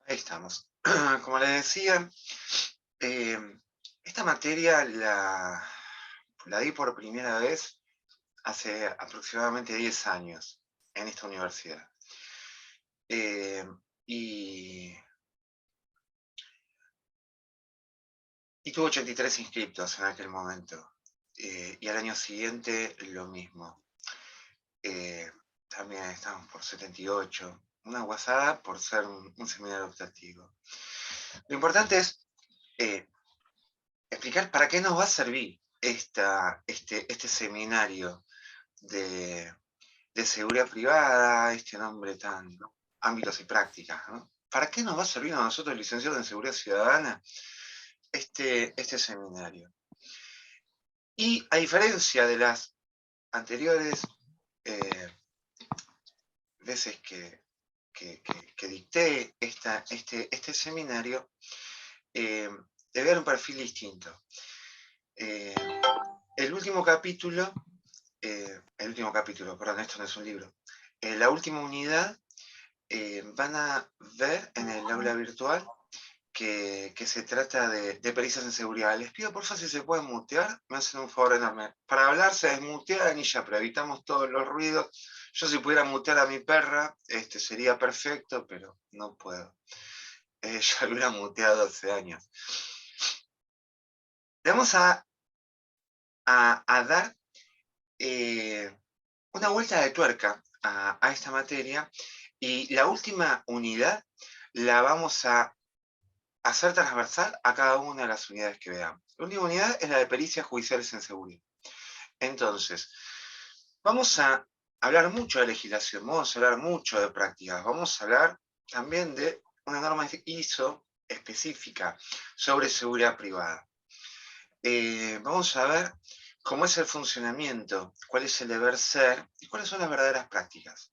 Ahí estamos. Como les decía, eh, esta materia la di por primera vez hace aproximadamente 10 años en esta universidad. Eh, y, y tuve 83 inscriptos en aquel momento. Y al año siguiente lo mismo. Eh, También estamos por 78. Una guasada por ser un seminario optativo. Lo importante es eh, explicar para qué nos va a servir este seminario de, de seguridad privada, este nombre tan ámbitos y prácticas, ¿no? ¿Para qué nos va a servir a nosotros, licenciados en seguridad ciudadana, este seminario? Y a diferencia de las anteriores eh, veces que dicté este seminario, eh, debe haber un perfil distinto. Eh, el último capítulo, perdón, esto no es un libro. La última unidad van a ver en el aula virtual que se trata de pericias en seguridad. Les pido por favor si se pueden mutear, me hacen un favor enorme. Para hablar se desmutean y ya, pero evitamos todos los ruidos. Yo si pudiera mutear a mi perra, sería perfecto, pero no puedo. Ya lo hubiera muteado hace años. Le vamos a dar una vuelta de tuerca a esta materia y la última unidad la vamos a hacer transversal a cada una de las unidades que veamos. La última unidad es la de pericias judiciales en seguridad. Entonces, vamos a hablar mucho de legislación, vamos a hablar mucho de prácticas, vamos a hablar también de una norma ISO específica sobre seguridad privada. Vamos a ver cómo es el funcionamiento, cuál es el deber ser y cuáles son las verdaderas prácticas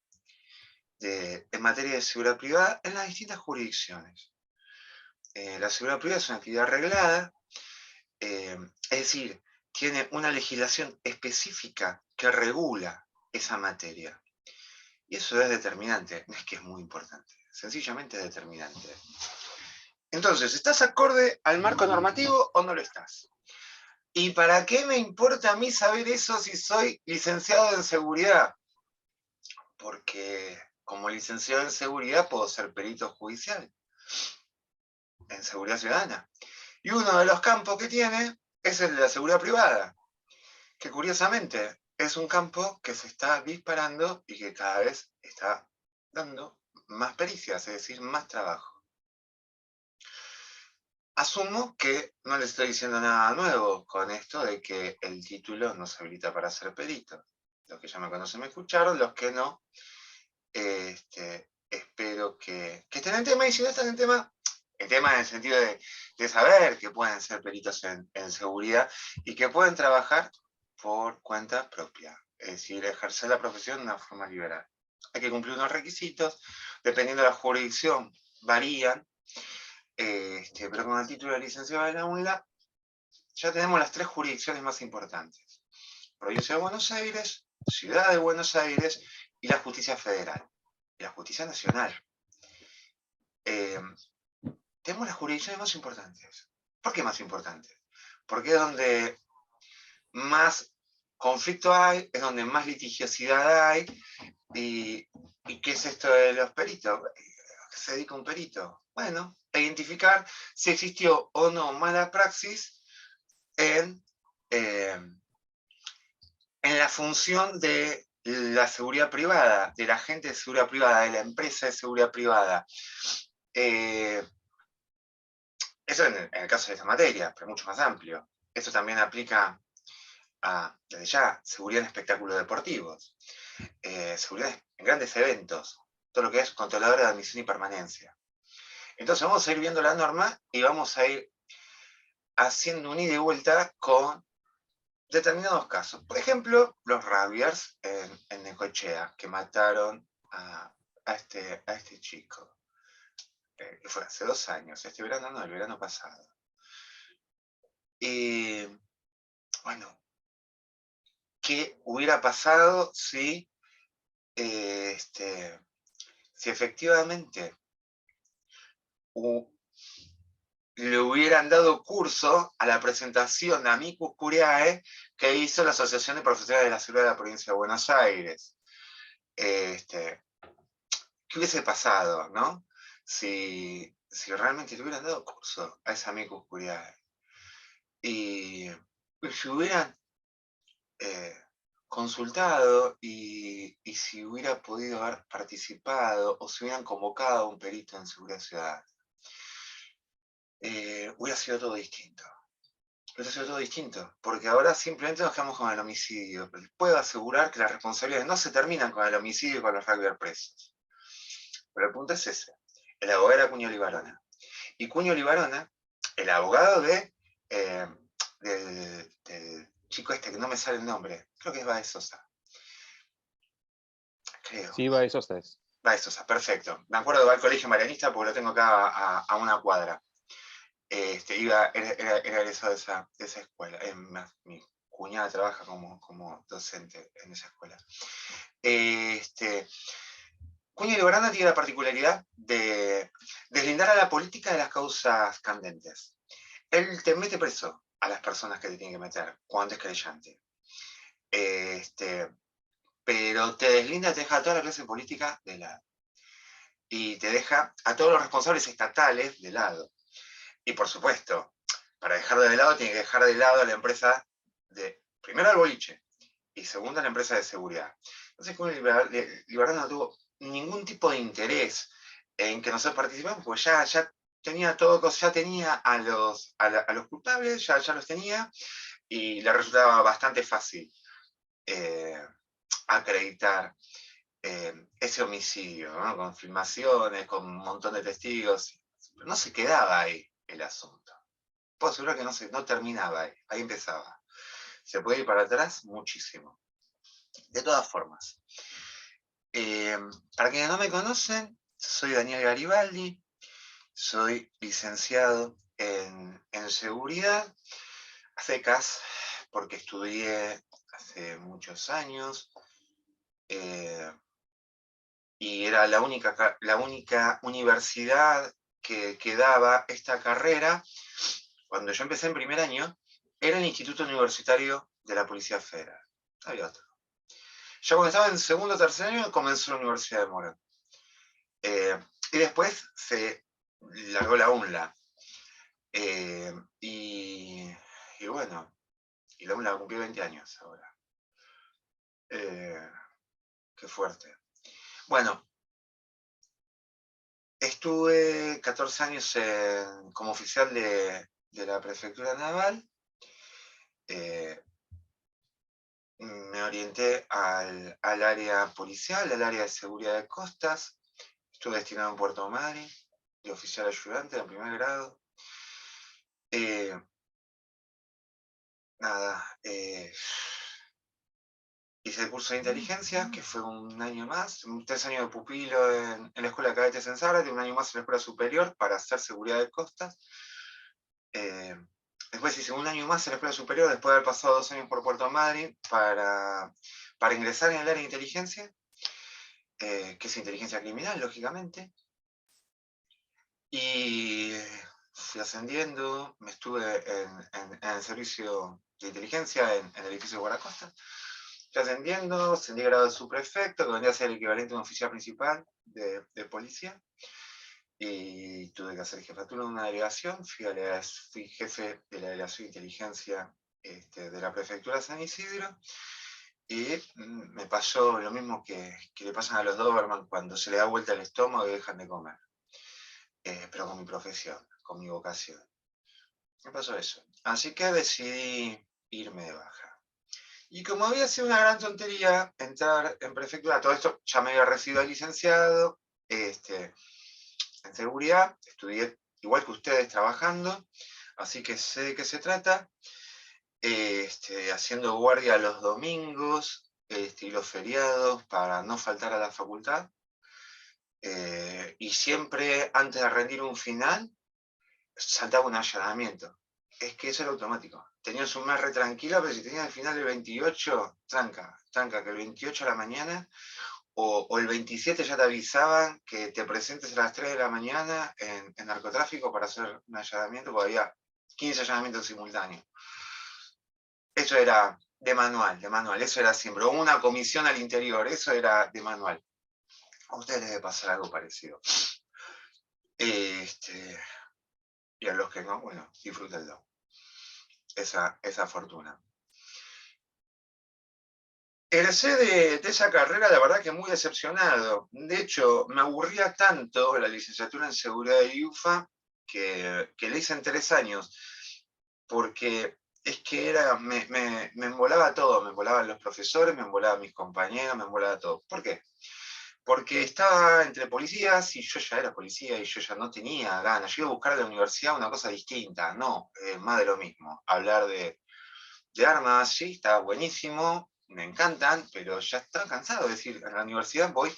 en materia de seguridad privada en las distintas jurisdicciones. La seguridad privada es una actividad reglada, es decir, tiene una legislación específica que regula esa materia. Y eso es determinante, no es que es muy importante, sencillamente es determinante. Entonces, ¿estás acorde al marco normativo o no lo estás? ¿Y para qué me importa a mí saber eso si soy licenciado en seguridad? Porque como licenciado en seguridad puedo ser perito judicial en seguridad ciudadana. Y uno de los campos que tiene es el de la seguridad privada, que curiosamente es un campo que se está disparando y que cada vez está dando más pericias, es decir, más trabajo. Asumo que no les estoy diciendo nada nuevo con esto de que el título no se habilita para ser perito. Los que ya me conocen me escucharon, los que no, espero que estén en tema, y si no están en tema en el sentido de saber que pueden ser peritos en seguridad y que pueden trabajar por cuenta propia, es decir, ejercer la profesión de una forma liberal. Hay que cumplir unos requisitos, dependiendo de la jurisdicción, varían, pero con el título de licenciado de la UNLA ya tenemos las tres jurisdicciones más importantes: Provincia de Buenos Aires, Ciudad de Buenos Aires y la Justicia Federal, y la Justicia Nacional. Eh, Tenemos las jurisdicciones más importantes. ¿Por qué más importantes? Porque es donde más conflicto hay, es donde más litigiosidad hay. ¿Y qué es esto de los peritos? ¿A qué se dedica un perito? Bueno, a identificar si existió o no mala praxis en, eh, en la función de la seguridad privada, del agente de seguridad privada, de la empresa de seguridad privada. Eh, Eso en el caso de esta materia, pero mucho más amplio. Esto también aplica desde ya, seguridad en espectáculos deportivos, seguridad en grandes eventos, todo lo que es controladora de admisión y permanencia. Entonces vamos a ir viendo la norma y vamos a ir haciendo un ida y vuelta con determinados casos. Por ejemplo, los Rabiers en Necochea, que mataron a este chico, que fue hace 2 años, este verano no, el verano pasado. Y bueno, ¿qué hubiera pasado si efectivamente le hubieran dado curso a la presentación de Amicus Curiae que hizo la Asociación de Profesores de la Seguridad de la Provincia de Buenos Aires. ¿Qué hubiese pasado, no? Si realmente le hubieran dado curso a esa Amicus Curiae. Y si hubieran consultado y si hubiera podido haber participado o si hubieran convocado a un perito en seguridad ciudadana, hubiera sido todo distinto. Hubiera sido todo distinto, porque ahora simplemente nos quedamos con el homicidio. Pero les puedo asegurar que las responsabilidades no se terminan con el homicidio y con los rugby presos. Pero el punto es ese. El abogado era Cuño Libarona. Y Cuño Libarona, el abogado del chico este, que no me sale el nombre, creo que es Baez Sosa. Creo. Sí, Baez Sosa es. Baez Sosa, perfecto. Me acuerdo del colegio marianista porque lo tengo acá a una cuadra. Era egresado de esa escuela. Mi cuñada trabaja como docente en esa escuela. Cuño Libarona tiene la particularidad de deslindar a la política de las causas candentes. Él te mete preso a las personas que te tienen que meter cuando es creyente. Pero te deslinda, te deja a toda la clase política de lado. Y te deja a todos los responsables estatales de lado. Y por supuesto, para dejarlo de lado, tiene que dejar de lado a la empresa primero al boliche, y segundo a la empresa de seguridad. Entonces, como Libarona no tuvo ningún tipo de interés en que nosotros participemos, porque ya tenía todo, ya tenía a los culpables, ya los tenía, y le resultaba bastante fácil acreditar ese homicidio, ¿no? Con filmaciones, con un montón de testigos. No se quedaba ahí el asunto. Puedo asegurar que no terminaba ahí empezaba. Se puede ir para atrás muchísimo. De todas formas, para quienes no me conocen, soy Daniel Garibaldi, soy licenciado en seguridad, a secas, porque estudié hace muchos años, y era la única universidad que daba esta carrera. Cuando yo empecé en primer año, era el Instituto Universitario de la Policía Federal. Había otro. Ya cuando estaba en segundo o tercer año, comenzó la Universidad de Morón. Y después se largó la UNLA. Y bueno, y la UNLA cumplió 20 años ahora. Qué fuerte. Bueno, estuve 14 años como oficial de la Prefectura Naval. Me orienté al área policial, al área de seguridad de costas. Estuve destinado en Puerto Madryn, de oficial ayudante de primer grado. Hice el curso de inteligencia, que fue un año más, 3 años de pupilo en la Escuela de Cadetes en Zárate, un año más en la Escuela Superior para hacer seguridad de costas. Después hice un año más en la Escuela Superior, después de haber pasado 2 años por Puerto Madryn, para ingresar en el área de inteligencia, que es inteligencia criminal, lógicamente. Y fui ascendiendo, me estuve en el servicio de inteligencia en el edificio de Guaracosta. Fui ascendiendo, ascendí grado de subprefecto, que vendría a ser el equivalente a un oficial principal de policía. Y tuve que hacer jefatura de una delegación. Fui jefe de la delegación de inteligencia de la prefectura de San Isidro. Y me pasó lo mismo que le pasan a los Doberman cuando se le da vuelta el estómago y dejan de comer. Pero con mi profesión, con mi vocación. Me pasó eso. Así que decidí irme de baja. Y como había sido una gran tontería entrar en prefectura, todo esto ya me había recibido licenciado en seguridad, estudié igual que ustedes trabajando, así que sé de qué se trata, haciendo guardia los domingos y los feriados para no faltar a la facultad. Y siempre antes de rendir un final, saltaba un allanamiento. Es que eso era automático. Tenías un mes re tranquilo, pero si tenías el final del 28, tranca, que el 28 a la mañana o el 27 ya te avisaban que te presentes a las 3 de la mañana en narcotráfico para hacer un allanamiento, porque había 15 allanamientos simultáneos. Eso era de manual, eso era siempre. O una comisión al interior, eso era de manual. A ustedes les debe pasar algo parecido. Y a los que no, bueno, disfrútenlo. Esa fortuna. Egresé de esa carrera, la verdad que muy decepcionado. De hecho, me aburría tanto la licenciatura en seguridad de IUFA que le hice en 3 años, porque es que me embolaba todo, me embolaban los profesores, me embolaban mis compañeros, me embolaba todo. ¿Por qué? Porque estaba entre policías y yo ya era policía y yo ya no tenía ganas. Yo iba a buscar de la universidad una cosa distinta, no, más de lo mismo. Hablar de armas, sí, está buenísimo, me encantan, pero ya estaba cansado. Es decir, a la universidad voy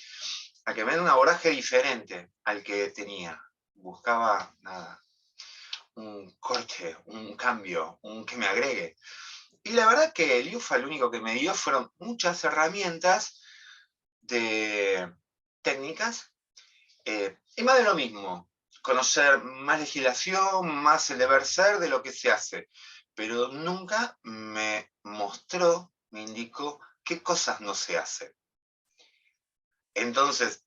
a que me den un abordaje diferente al que tenía. Buscaba nada, un corte, un cambio, un que me agregue. Y la verdad que el IUFA lo único que me dio fueron muchas herramientas de técnicas y más de lo mismo. Conocer más legislación, más el deber ser de lo que se hace. Pero nunca me mostró, me indicó qué cosas no se hacen. Entonces,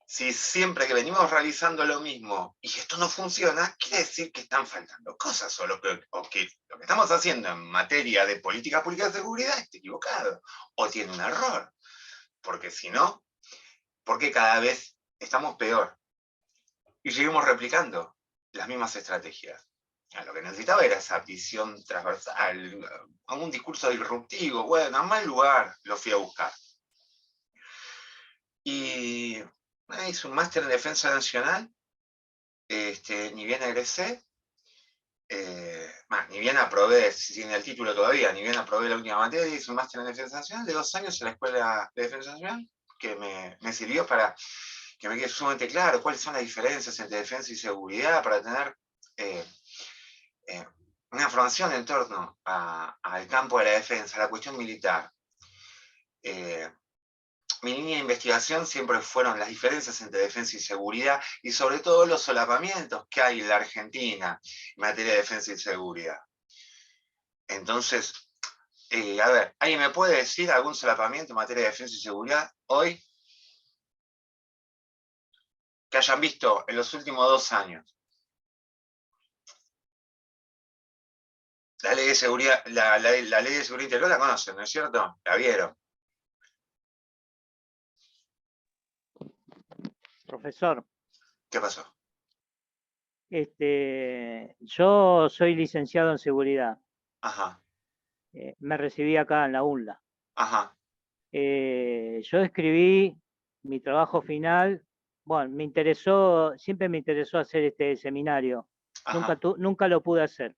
si siempre que venimos realizando lo mismo y esto no funciona, quiere decir que están faltando cosas o que lo que estamos haciendo en materia de política pública de seguridad está equivocado o tiene un error. Porque si no, ¿por qué cada vez estamos peor? Y seguimos replicando las mismas estrategias. Lo que necesitaba era esa visión transversal, un discurso disruptivo. Bueno, a mal lugar lo fui a buscar. Y hice un máster en Defensa Nacional, ni bien egresé, ni bien aprobé, sin el título todavía, ni bien aprobé la última materia, hice un máster en Defensa Nacional de 2 años en la Escuela de Defensa Nacional, que me sirvió para que me quede sumamente claro cuáles son las diferencias entre defensa y seguridad, para tener una formación en torno al campo de la defensa, a la cuestión militar. Mi línea de investigación siempre fueron las diferencias entre defensa y seguridad y sobre todo los solapamientos que hay en la Argentina en materia de defensa y seguridad. Entonces, a ver, ¿alguien me puede decir algún solapamiento en materia de defensa y seguridad hoy que hayan visto en los últimos 2 años? La ley de seguridad, la ley de seguridad interior la conocen, ¿no es cierto? La vieron. Profesor. ¿Qué pasó? Yo soy licenciado en seguridad. Ajá. Me recibí acá en la UNLA. Ajá. Yo escribí mi trabajo final. Bueno, siempre me interesó hacer este seminario. Nunca lo pude hacer.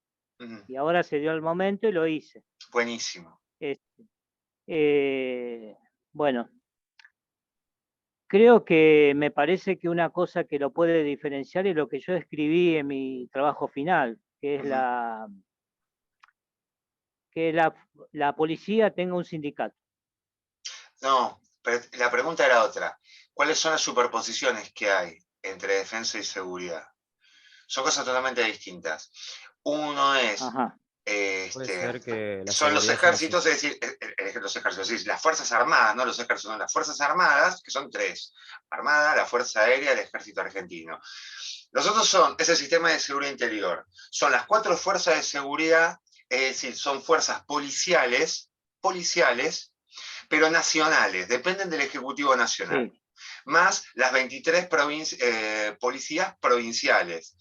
Y ahora se dio el momento y lo hice. Buenísimo. Bueno, creo que me parece que una cosa que lo puede diferenciar es lo que yo escribí en mi trabajo final, que es que la policía tenga un sindicato. No, pero la pregunta era otra. ¿Cuáles son las superposiciones que hay entre defensa y seguridad? Son cosas totalmente distintas. Uno es, Puede ser que la son los seguridad ejércitos, es decir, los ejércitos, es decir, las Fuerzas Armadas, no los ejércitos, son las Fuerzas Armadas, que son 3. Armada, la Fuerza Aérea, el Ejército Argentino. Los otros es el sistema de seguridad interior. Son las 4 fuerzas de seguridad, es decir, son fuerzas policiales, pero nacionales, dependen del Ejecutivo Nacional. Sí. Más las 23 policías provinciales,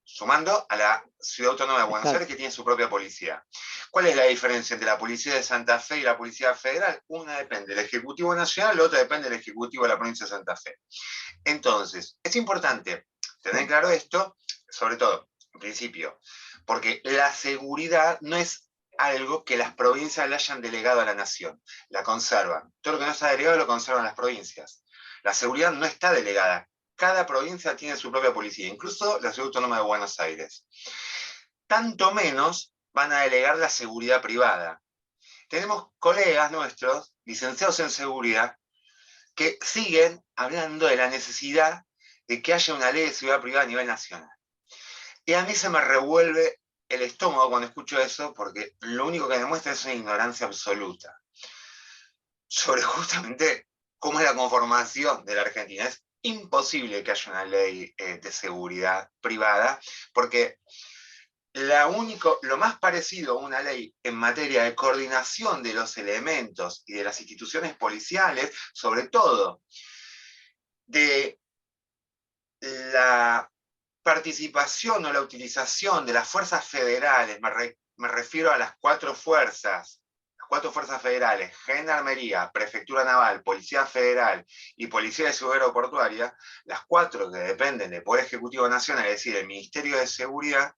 sumando a la Ciudad Autónoma de Buenos Aires, que tiene su propia policía. ¿Cuál es la diferencia entre la Policía de Santa Fe y la Policía Federal? Una depende del Ejecutivo Nacional, la otra depende del Ejecutivo de la provincia de Santa Fe. Entonces, es importante tener claro esto, sobre todo, en principio, porque la seguridad no es algo que las provincias le hayan delegado a la nación, la conservan. Todo lo que no está delegado lo conservan las provincias. La seguridad no está delegada. Cada provincia tiene su propia policía, incluso la Ciudad Autónoma de Buenos Aires. Tanto menos van a delegar la seguridad privada. Tenemos colegas nuestros, licenciados en seguridad, que siguen hablando de la necesidad de que haya una ley de seguridad privada a nivel nacional. Y a mí se me revuelve el estómago cuando escucho eso, porque lo único que demuestra es una ignorancia absoluta sobre justamente cómo es la conformación de la Argentina. Es imposible que haya una ley de seguridad privada, porque lo más parecido a una ley en materia de coordinación de los elementos y de las instituciones policiales, sobre todo de la participación o la utilización de las fuerzas federales, me refiero a las cuatro fuerzas federales: Gendarmería, Prefectura Naval, Policía Federal y Policía de Seguridad Aeroportuaria, las cuatro que dependen del Poder Ejecutivo Nacional, es decir, el Ministerio de Seguridad,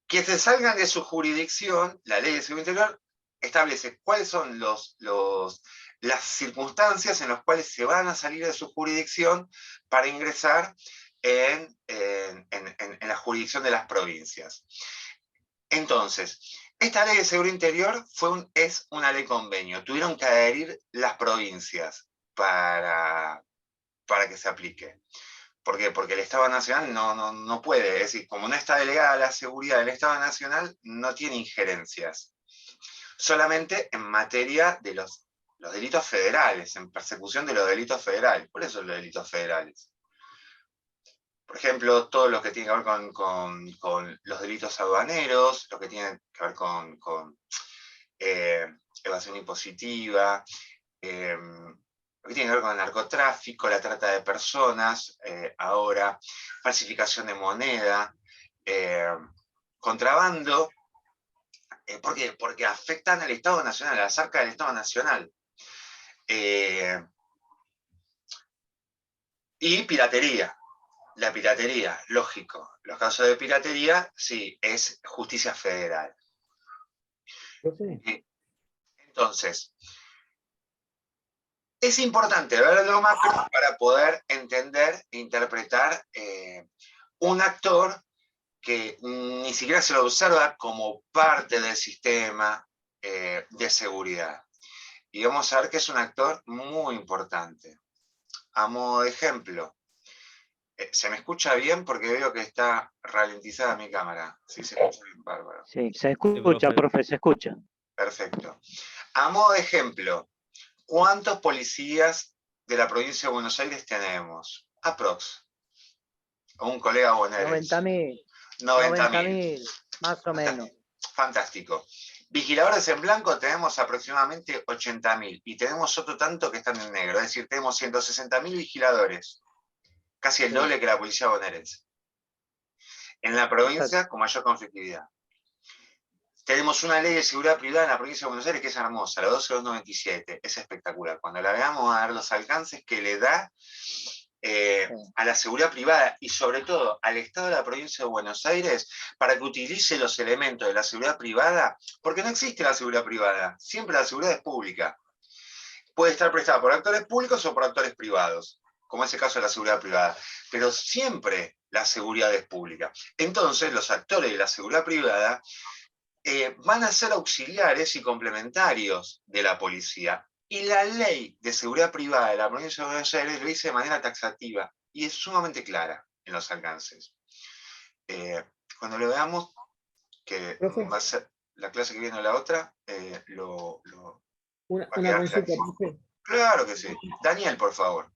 que se salgan de su jurisdicción. La Ley de Seguridad Interior establece cuáles son las circunstancias en las cuales se van a salir de su jurisdicción para ingresar en la jurisdicción de las provincias. Entonces, esta Ley de Seguridad Interior es una ley convenio. Tuvieron que adherir las provincias para que se aplique. ¿Por qué? Porque el Estado Nacional no puede, es decir, como no está delegada la seguridad del Estado Nacional, no tiene injerencias. Solamente en materia de los delitos federales, en persecución de los delitos federales. ¿Cuáles son los delitos federales? Por ejemplo, todo lo que tiene que ver con los delitos aduaneros, lo que tiene que ver con evasión impositiva, lo que tiene que ver con el narcotráfico, la trata de personas, ahora falsificación de moneda, contrabando. ¿Por qué? Porque afectan al Estado Nacional, a las arcas del Estado Nacional. Y piratería. La piratería, lógico. Los casos de piratería, sí, es justicia federal. Sí. Entonces, es importante ver lo macro para poder entender e interpretar un actor que ni siquiera se lo observa como parte del sistema de seguridad. Y vamos a ver que es un actor muy importante. A modo de ejemplo, ¿se me escucha bien? Porque veo que está ralentizada mi cámara. Sí, se escucha bien, bárbaro. Sí, se escucha, profe, se escucha. Perfecto. A modo de ejemplo, ¿cuántos policías de la provincia de Buenos Aires tenemos? Aprox. Un colega bonaerense. 90.000. 90.000. Más o menos. Fantástico. Vigiladores en blanco tenemos aproximadamente 80.000 y tenemos otro tanto que están en negro, es decir, tenemos 160.000 vigiladores, casi el doble que la policía bonaerense. En la provincia con mayor conflictividad. Tenemos una ley de seguridad privada en la provincia de Buenos Aires que es hermosa, la 12297, es espectacular. Cuando la veamos vamos a ver los alcances que le da a la seguridad privada y sobre todo al Estado de la provincia de Buenos Aires para que utilice los elementos de la seguridad privada, porque no existe la seguridad privada, siempre la seguridad es pública. Puede estar prestada por actores públicos o por actores privados, como es el caso de la seguridad privada, pero siempre la seguridad es pública. Entonces los actores de la seguridad privada van a ser auxiliares y complementarios de la policía. Y la ley de seguridad privada de la provincia de Buenos Aires lo dice de manera taxativa y es sumamente clara en los alcances. Cuando lo veamos, que va a ser la clase que viene o la otra, una consulta, profe. Claro que sí. Daniel, por favor.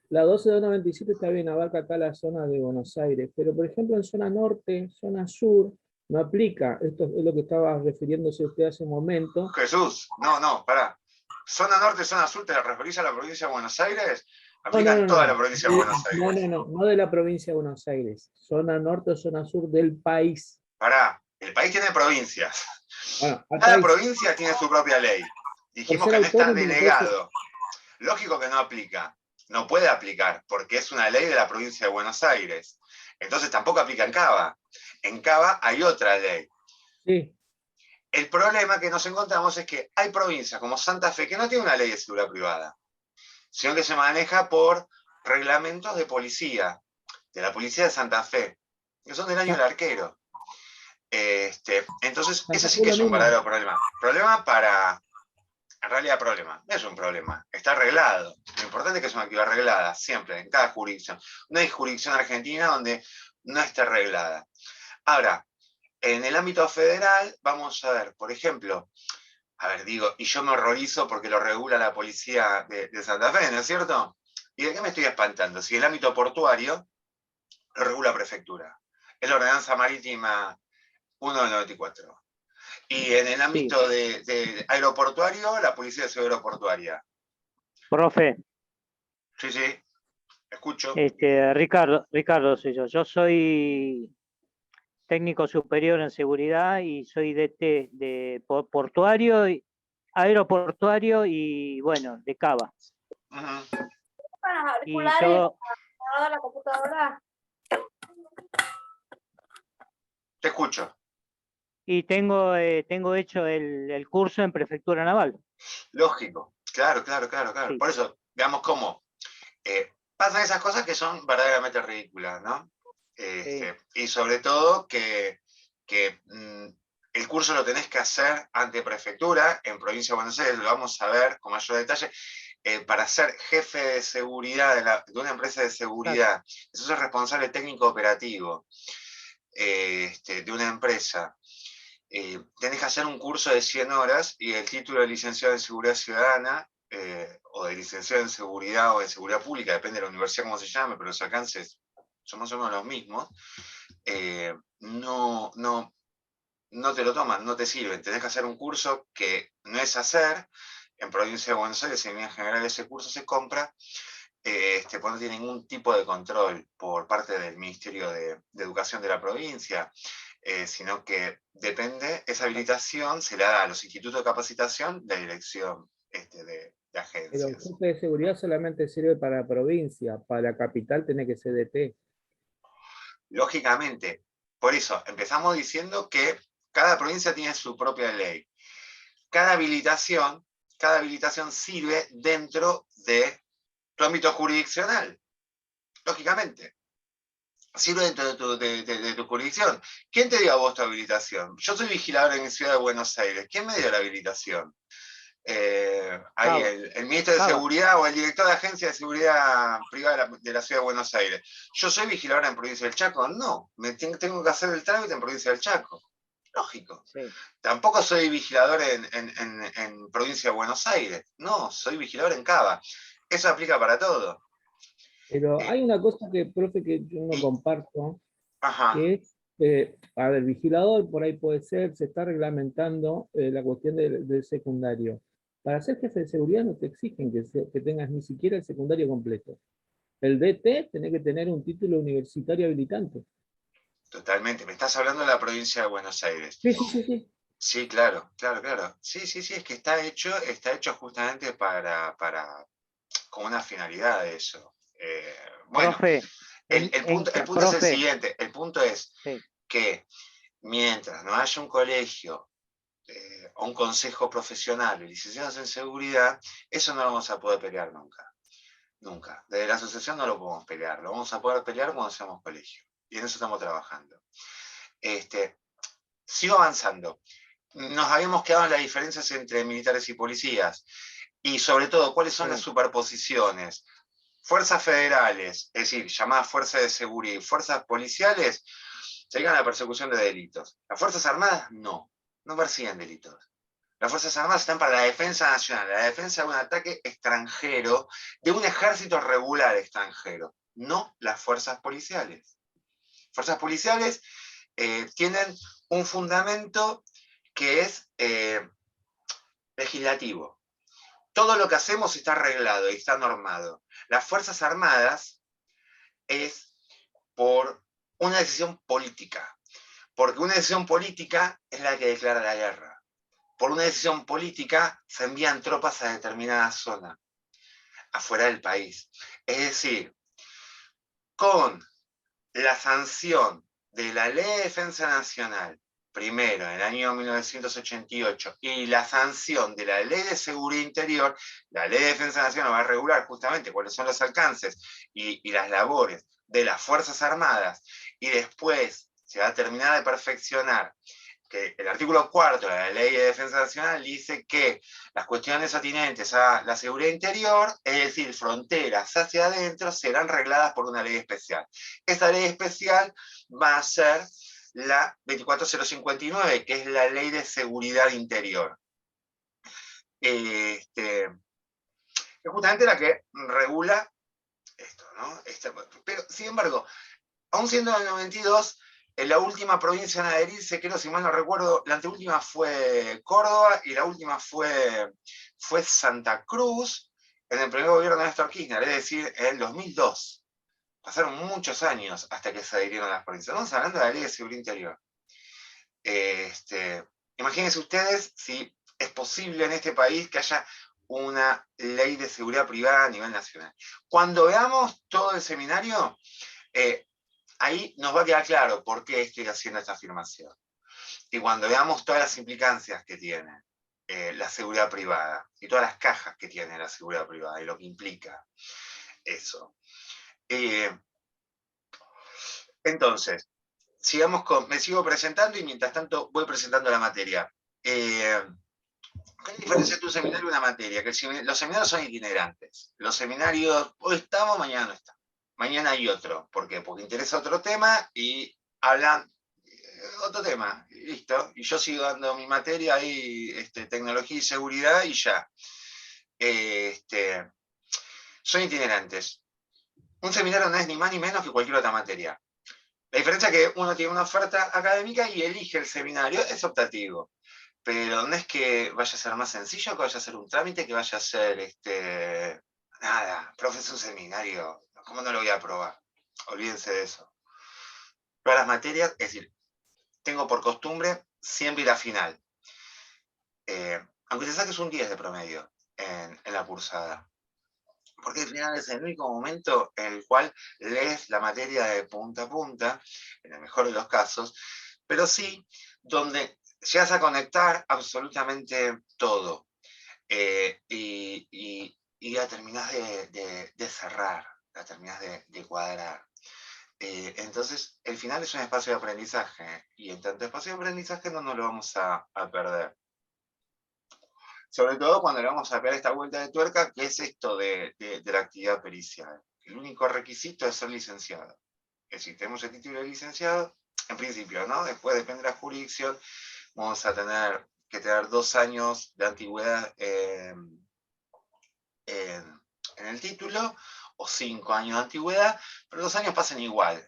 La 12297 está bien, abarca acá la zona de Buenos Aires, pero por ejemplo en zona norte, zona sur, no aplica. Esto es lo que estaba refiriéndose usted hace un momento. Jesús, no, pará. Zona norte, zona sur, ¿te referís a la provincia de Buenos Aires? Aplican toda la provincia de Buenos Aires. No de la provincia de Buenos Aires. Zona norte o zona sur del país. Pará, el país tiene provincias. Bueno, cada provincia tiene su propia ley. Dijimos que no está delegado. Lógico que no aplica. No puede aplicar, porque es una ley de la provincia de Buenos Aires. Entonces tampoco aplica en Cava. En Cava hay otra ley. Sí. El problema que nos encontramos es que hay provincias como Santa Fe que no tiene una ley de seguridad privada, sino que se maneja por reglamentos de policía, de la policía de Santa Fe, que son del año del arquero. Entonces, ese sí que es un verdadero problema. Problema para en realidad problema, no es un problema, está arreglado. Lo importante es que es una actividad arreglada, siempre, en cada jurisdicción. No hay jurisdicción argentina donde no esté arreglada. Ahora, en el ámbito federal, vamos a ver, por ejemplo, y yo me horrorizo porque lo regula la policía de Santa Fe, ¿no es cierto? ¿Y de qué me estoy espantando? Si el ámbito portuario lo regula la prefectura. Es la ordenanza marítima 1 del 94. Y en el ámbito de aeroportuario, la policía de seguridad aeroportuaria. Profe. Sí, escucho. Ricardo soy yo. Yo soy técnico superior en seguridad y soy DT de portuario, aeroportuario y bueno, de Cava. Y yo... la computadora. Te escucho. Y tengo hecho el curso en Prefectura Naval. Lógico, claro. Sí. Por eso, veamos cómo pasan esas cosas que son verdaderamente ridículas, ¿no? Sí. Y sobre todo que el curso lo tenés que hacer ante prefectura, en Provincia de Buenos Aires, lo vamos a ver con mayor detalle, para ser jefe de seguridad de una empresa de seguridad. Claro. Eso es responsable técnico operativo de una empresa. Tenés que hacer un curso de 100 horas y el título de licenciado en seguridad ciudadana o de licenciado en seguridad o en seguridad pública, depende de la universidad cómo se llame, pero los alcances son más o menos los mismos, no te lo toman, no te sirven. Tenés que hacer un curso que no es hacer. En Provincia de Buenos Aires, en general, ese curso se compra, pues no tiene ningún tipo de control por parte del Ministerio de Educación de la provincia, sino que depende, esa habilitación se la da a los institutos de capacitación de dirección de agencias. Pero el jefe de seguridad solamente sirve para la provincia, para la capital tiene que ser DT. Lógicamente, por eso empezamos diciendo que cada provincia tiene su propia ley. Cada habilitación sirve dentro de tu ámbito jurisdiccional, lógicamente. Sirve dentro de tu jurisdicción. ¿Quién te dio a vos tu habilitación? Yo soy vigilador en Ciudad de Buenos Aires. ¿Quién me dio la habilitación? Ahí el ministro de Seguridad o el director de Agencia de Seguridad Privada de la Ciudad de Buenos Aires. ¿Yo soy vigilador en Provincia del Chaco? No, tengo que hacer el trámite en Provincia del Chaco. Lógico. Sí. Tampoco soy vigilador en Provincia de Buenos Aires. No, soy vigilador en Cava. Eso aplica para todo. Pero hay una cosa que, profe, que yo no comparto, que es, vigilador por ahí puede ser, se está reglamentando la cuestión del secundario. Para ser jefe de seguridad no te exigen que tengas ni siquiera el secundario completo. El DT tiene que tener un título universitario habilitante. Totalmente. Me estás hablando de la provincia de Buenos Aires. Sí. Sí, claro. Sí, es que está hecho justamente con una finalidad de eso. Bueno, profe, el punto es el siguiente. El punto es que mientras no haya un colegio o un consejo profesional de licenciados en seguridad, eso no lo vamos a poder pelear nunca. Nunca. Desde la asociación no lo podemos pelear. Lo vamos a poder pelear cuando seamos colegio. Y en eso estamos trabajando. Sigo avanzando. Nos habíamos quedado en las diferencias entre militares y policías. Y sobre todo, ¿cuáles son las superposiciones? Fuerzas federales, es decir, llamadas fuerzas de seguridad, y fuerzas policiales, se dedican a la persecución de delitos. Las Fuerzas Armadas no persiguen delitos. Las Fuerzas Armadas están para la defensa nacional, la defensa de un ataque extranjero, de un ejército regular extranjero, no las fuerzas policiales. Fuerzas policiales tienen un fundamento que es legislativo. Todo lo que hacemos está arreglado y está normado. Las Fuerzas Armadas es por una decisión política, porque una decisión política es la que declara la guerra. Por una decisión política se envían tropas a determinada zona, afuera del país. Es decir, con la sanción de la Ley de Defensa Nacional, primero, en el año 1988, y la sanción de la Ley de Seguridad Interior, la Ley de Defensa Nacional va a regular justamente cuáles son los alcances y las labores de las Fuerzas Armadas, y después se va a terminar de perfeccionar que el artículo 4 de la Ley de Defensa Nacional dice que las cuestiones atinentes a la seguridad interior, es decir, fronteras hacia adentro, serán regladas por una ley especial. Esta ley especial va a ser la 24059, que es la Ley de Seguridad Interior. Es justamente la que regula esto, ¿no? Pero, sin embargo, aún siendo el 92, en la última provincia en adherirse, creo, si mal no recuerdo, la anteúltima fue Córdoba y la última fue Santa Cruz, en el primer gobierno de Néstor Kirchner, es decir, en el 2002. Pasaron muchos años hasta que se adhirieron las provincias. Estamos hablando de la Ley de Seguridad Interior. Imagínense ustedes si es posible en este país que haya una ley de seguridad privada a nivel nacional. Cuando veamos todo el seminario, ahí nos va a quedar claro por qué estoy haciendo esta afirmación. Y cuando veamos todas las implicancias que tiene la seguridad privada, y todas las cajas que tiene la seguridad privada, y lo que implica eso. Entonces, me sigo presentando y mientras tanto voy presentando la materia. ¿Qué diferencia entre un seminario y una materia? Que los seminarios son itinerantes. Los seminarios, hoy estamos, mañana no estamos. Mañana hay otro. ¿Por qué? Porque interesa otro tema y hablan otro tema. Y listo. Y yo sigo dando mi materia ahí, tecnología y seguridad y ya. Son itinerantes. Un seminario no es ni más ni menos que cualquier otra materia. La diferencia es que uno tiene una oferta académica y elige el seminario, es optativo. Pero no es que vaya a ser más sencillo, que vaya a ser un trámite, que vaya a ser, nada, profesor, un seminario, ¿cómo no lo voy a aprobar? Olvídense de eso. Todas las materias, es decir, tengo por costumbre siempre ir a final. Aunque te saques un 10 de promedio en la cursada. Porque al final es el único momento en el cual lees la materia de punta a punta, en el mejor de los casos, pero sí donde llegas a conectar absolutamente todo. Y ya terminás de cerrar, la terminás de cuadrar. Entonces, el final es un espacio de aprendizaje, y en tanto espacio de aprendizaje no nos lo vamos a perder. Sobre todo cuando le vamos a pegar esta vuelta de tuerca, que es esto de la actividad pericial. El único requisito es ser licenciado. Es decir, tenemos el título de licenciado, en principio, ¿no? Después, depende de la jurisdicción, vamos a tener que tener 2 años de antigüedad en el título, o 5 años de antigüedad, pero 2 años pasan igual.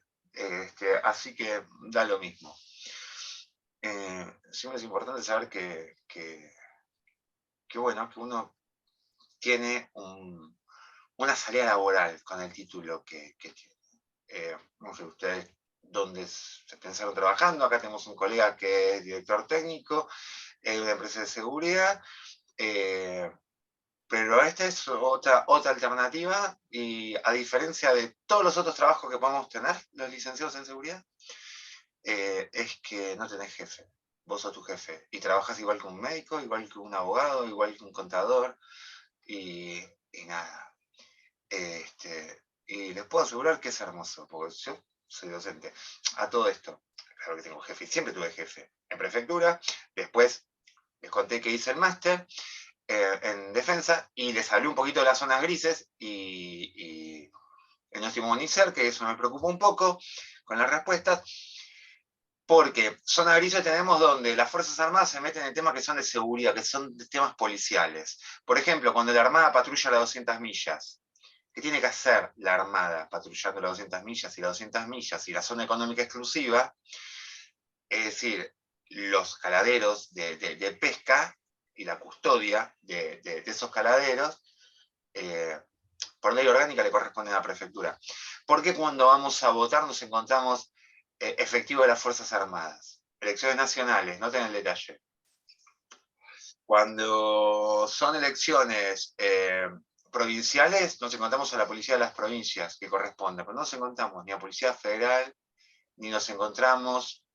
Así que da lo mismo. Siempre es importante saber que bueno, que uno tiene una salida laboral con el título que tiene. No sé ustedes dónde se pensaron trabajando. Acá tenemos un colega que es director técnico en una empresa de seguridad, pero esta es otra alternativa, y a diferencia de todos los otros trabajos que podemos tener los licenciados en seguridad, es que no tenés jefe. Vos sos tu jefe y trabajas igual que un médico, igual que un abogado, igual que un contador, y nada. Y les puedo asegurar que es hermoso, porque yo soy docente. A todo esto, claro que tengo jefe, y siempre tuve jefe en prefectura. Después les conté que hice el máster en defensa, y les hablé un poquito de las zonas grises, y no estoy muy que eso me preocupa un poco con las respuestas. Porque zona gris tenemos donde las Fuerzas Armadas se meten en temas que son de seguridad, que son de temas policiales. Por ejemplo, cuando la Armada patrulla las 200 millas, ¿qué tiene que hacer la Armada patrullando las 200 millas y las 200 millas y la zona económica exclusiva? Es decir, los caladeros de pesca y la custodia de esos caladeros, por ley orgánica le corresponde a la prefectura. Porque cuando vamos a votar nos encontramos efectivo de las Fuerzas Armadas? Elecciones nacionales, noten el detalle. Cuando son elecciones provinciales, nos encontramos a la policía de las provincias que corresponde, pero no nos encontramos ni a Policía Federal, ni nos encontramos,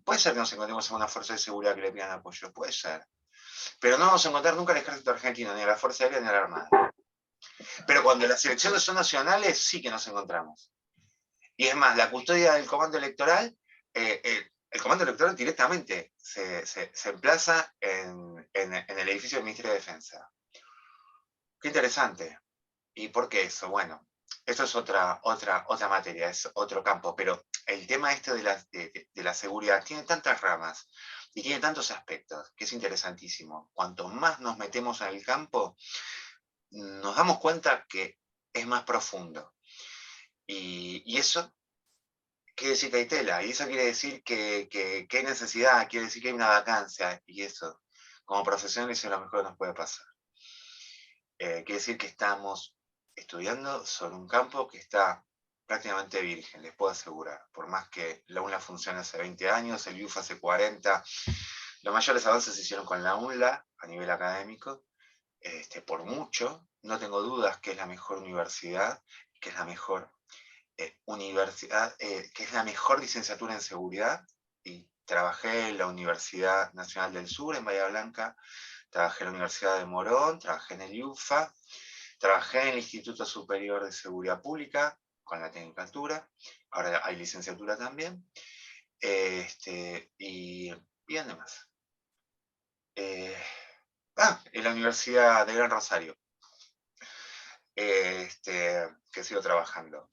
puede ser que nos encontremos a una fuerza de seguridad que le pidan apoyo, puede ser, pero no vamos a encontrar nunca al Ejército Argentino, ni a la Fuerza Aérea, ni a la Armada. Pero cuando las elecciones son nacionales, sí que nos encontramos. Y es más, la custodia del comando electoral, el el comando electoral directamente se emplaza en el edificio del Ministerio de Defensa. Qué interesante. ¿Y por qué eso? Bueno, eso es otra materia, es otro campo, pero el tema este de la seguridad tiene tantas ramas y tiene tantos aspectos que es interesantísimo. Cuanto más nos metemos en el campo, nos damos cuenta que es más profundo. Y eso quiere decir que hay tela, y eso quiere decir que hay necesidad, quiere decir que hay una vacancia, y eso, como profesionales, es lo mejor que nos puede pasar. Quiere decir que estamos estudiando sobre un campo que está prácticamente virgen, les puedo asegurar. Por más que la UNLA funcione hace 20 años, el IUF hace 40, los mayores avances se hicieron con la UNLA a nivel académico, por mucho. No tengo dudas que es la mejor universidad, que es la mejor universidad, que es la mejor licenciatura en seguridad, y trabajé en la Universidad Nacional del Sur, en Bahía Blanca, trabajé en la Universidad de Morón, trabajé en el IUFA, trabajé en el Instituto Superior de Seguridad Pública, con la tecnicatura, ahora hay licenciatura también, y además. En la Universidad de Gran Rosario, que sigo trabajando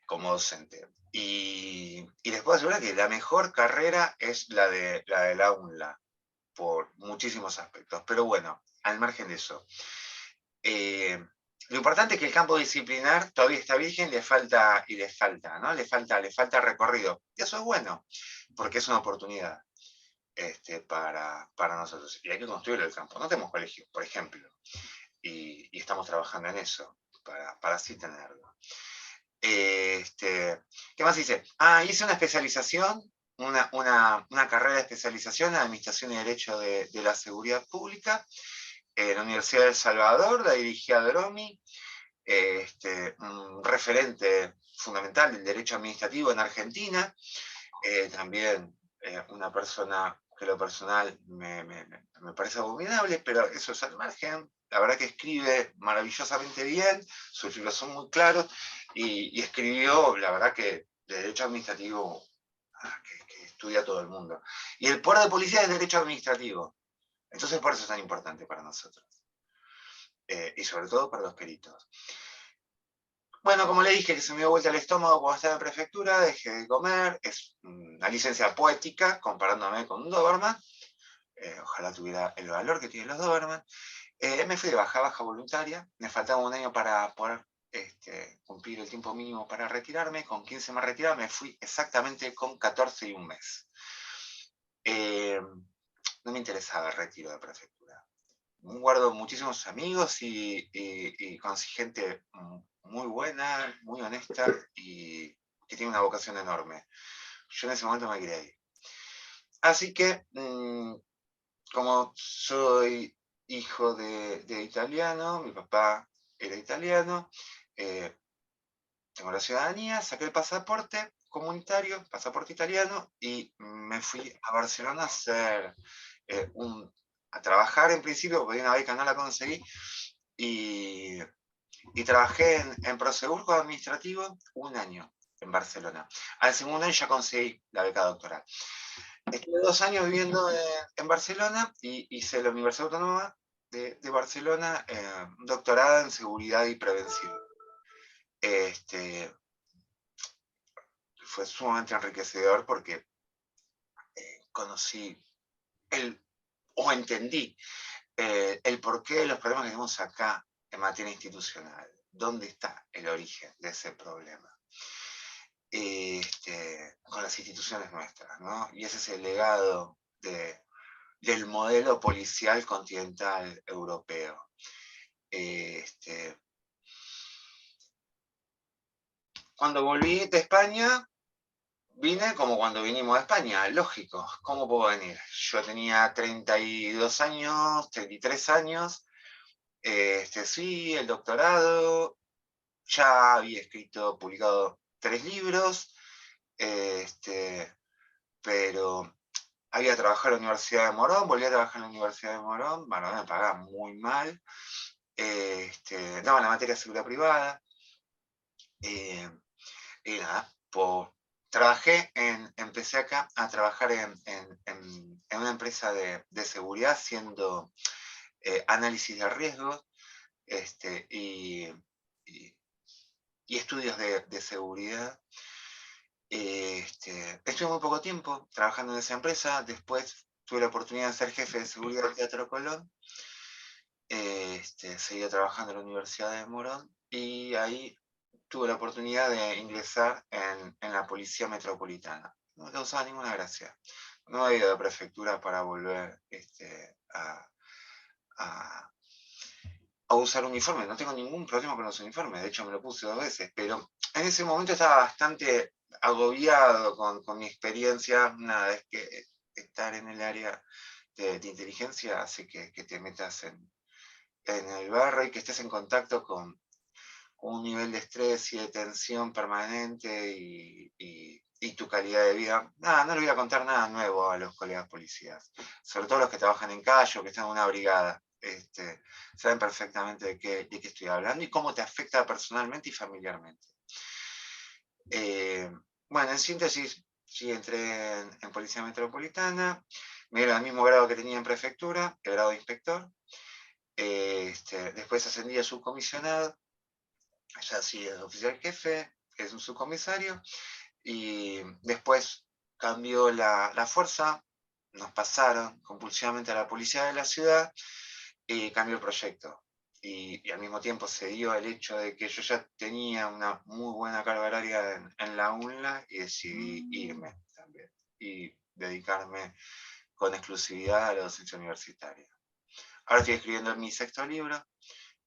como docente. Y les puedo asegurar que la mejor carrera es la de la UNLA, por muchísimos aspectos. Pero bueno, al margen de eso. Lo importante es que el campo disciplinar todavía está virgen, le falta, ¿no? Le falta recorrido. Y eso es bueno, porque es una oportunidad para nosotros. Y hay que construir el campo. No tenemos colegio, por ejemplo. Y estamos trabajando en eso, para así tenerlo. ¿Qué más hice? Hice una especialización, una carrera de especialización en Administración y Derecho de la Seguridad Pública en la Universidad de El Salvador, la dirigía Dromi, un referente fundamental del derecho administrativo en Argentina, también una persona que lo personal me parece abominable, pero eso es al margen. La verdad que escribe maravillosamente bien, sus libros son muy claros, y escribió, la verdad que de derecho administrativo que estudia todo el mundo. Y el poder de policía es derecho administrativo. Entonces por eso es tan importante para nosotros. Y sobre todo para los peritos. Bueno, como le dije que se me dio vuelta el estómago cuando estaba en prefectura, dejé de comer, es una licencia poética comparándome con un Doberman, ojalá tuviera el valor que tienen los Doberman. Me fui de baja voluntaria, me faltaba un año para poder cumplir el tiempo mínimo para retirarme, con 15 me retiraba, me fui exactamente con 14 y un mes. No me interesaba el retiro de prefectura. Guardo muchísimos amigos y conocí gente muy buena, muy honesta y que tiene una vocación enorme. Yo en ese momento me quería ir. Así que, como soy hijo de italiano, mi papá era italiano, tengo la ciudadanía, saqué el pasaporte comunitario, pasaporte italiano, y me fui a Barcelona a hacer a trabajar en principio, porque una beca no la conseguí, y trabajé en Prosegur como administrativo un año en Barcelona. Al segundo año ya conseguí la beca doctoral. Estuve 2 años viviendo en Barcelona y hice la Universidad Autónoma de Barcelona, doctorado en seguridad y prevención. Fue sumamente enriquecedor porque conocí o entendí el porqué de los problemas que tenemos acá en materia institucional. ¿Dónde está el origen de ese problema? Con las instituciones nuestras, ¿no? Y ese es el legado del modelo policial continental europeo. Cuando volví de España, vine como cuando vinimos a España, lógico. ¿Cómo puedo venir? Yo tenía 32 años, 33 años, sí, el doctorado, ya había publicado 3 libros, pero había trabajado en la Universidad de Morón, volví a trabajar en la Universidad de Morón, bueno, me pagaba muy mal, daba la materia de seguridad privada, y nada, empecé acá a trabajar en una empresa de seguridad haciendo análisis de riesgos y estudios de seguridad. Estuve muy poco tiempo trabajando en esa empresa, después tuve la oportunidad de ser jefe de seguridad del Teatro Colón, seguí trabajando en la Universidad de Morón y ahí tuve la oportunidad de ingresar en la Policía Metropolitana. No me causaba ninguna gracia. No había ido de prefectura para volver a usar uniforme. No tengo ningún problema con los uniformes, de hecho me lo puse 2 veces, pero en ese momento estaba bastante agobiado con mi experiencia. Nada, es que estar en el área de inteligencia hace que te metas en el barro y que estés en contacto con un nivel de estrés y de tensión permanente y tu calidad de vida. Nada, no le voy a contar nada nuevo a los colegas policías, sobre todo los que trabajan en calle o que están en una brigada. Saben perfectamente de qué estoy hablando y cómo te afecta personalmente y familiarmente. Bueno, en síntesis, sí entré en Policía Metropolitana, me dieron el mismo grado que tenía en prefectura, el grado de inspector. Después ascendí a subcomisionado, ya sí es oficial jefe, es un subcomisario, y después cambió la fuerza, nos pasaron compulsivamente a la policía de la ciudad y cambió el proyecto. Y al mismo tiempo se dio el hecho de que yo ya tenía una muy buena carga horaria en la UNLA y decidí irme también y dedicarme con exclusividad a la docencia universitaria. Ahora estoy escribiendo mi 6º libro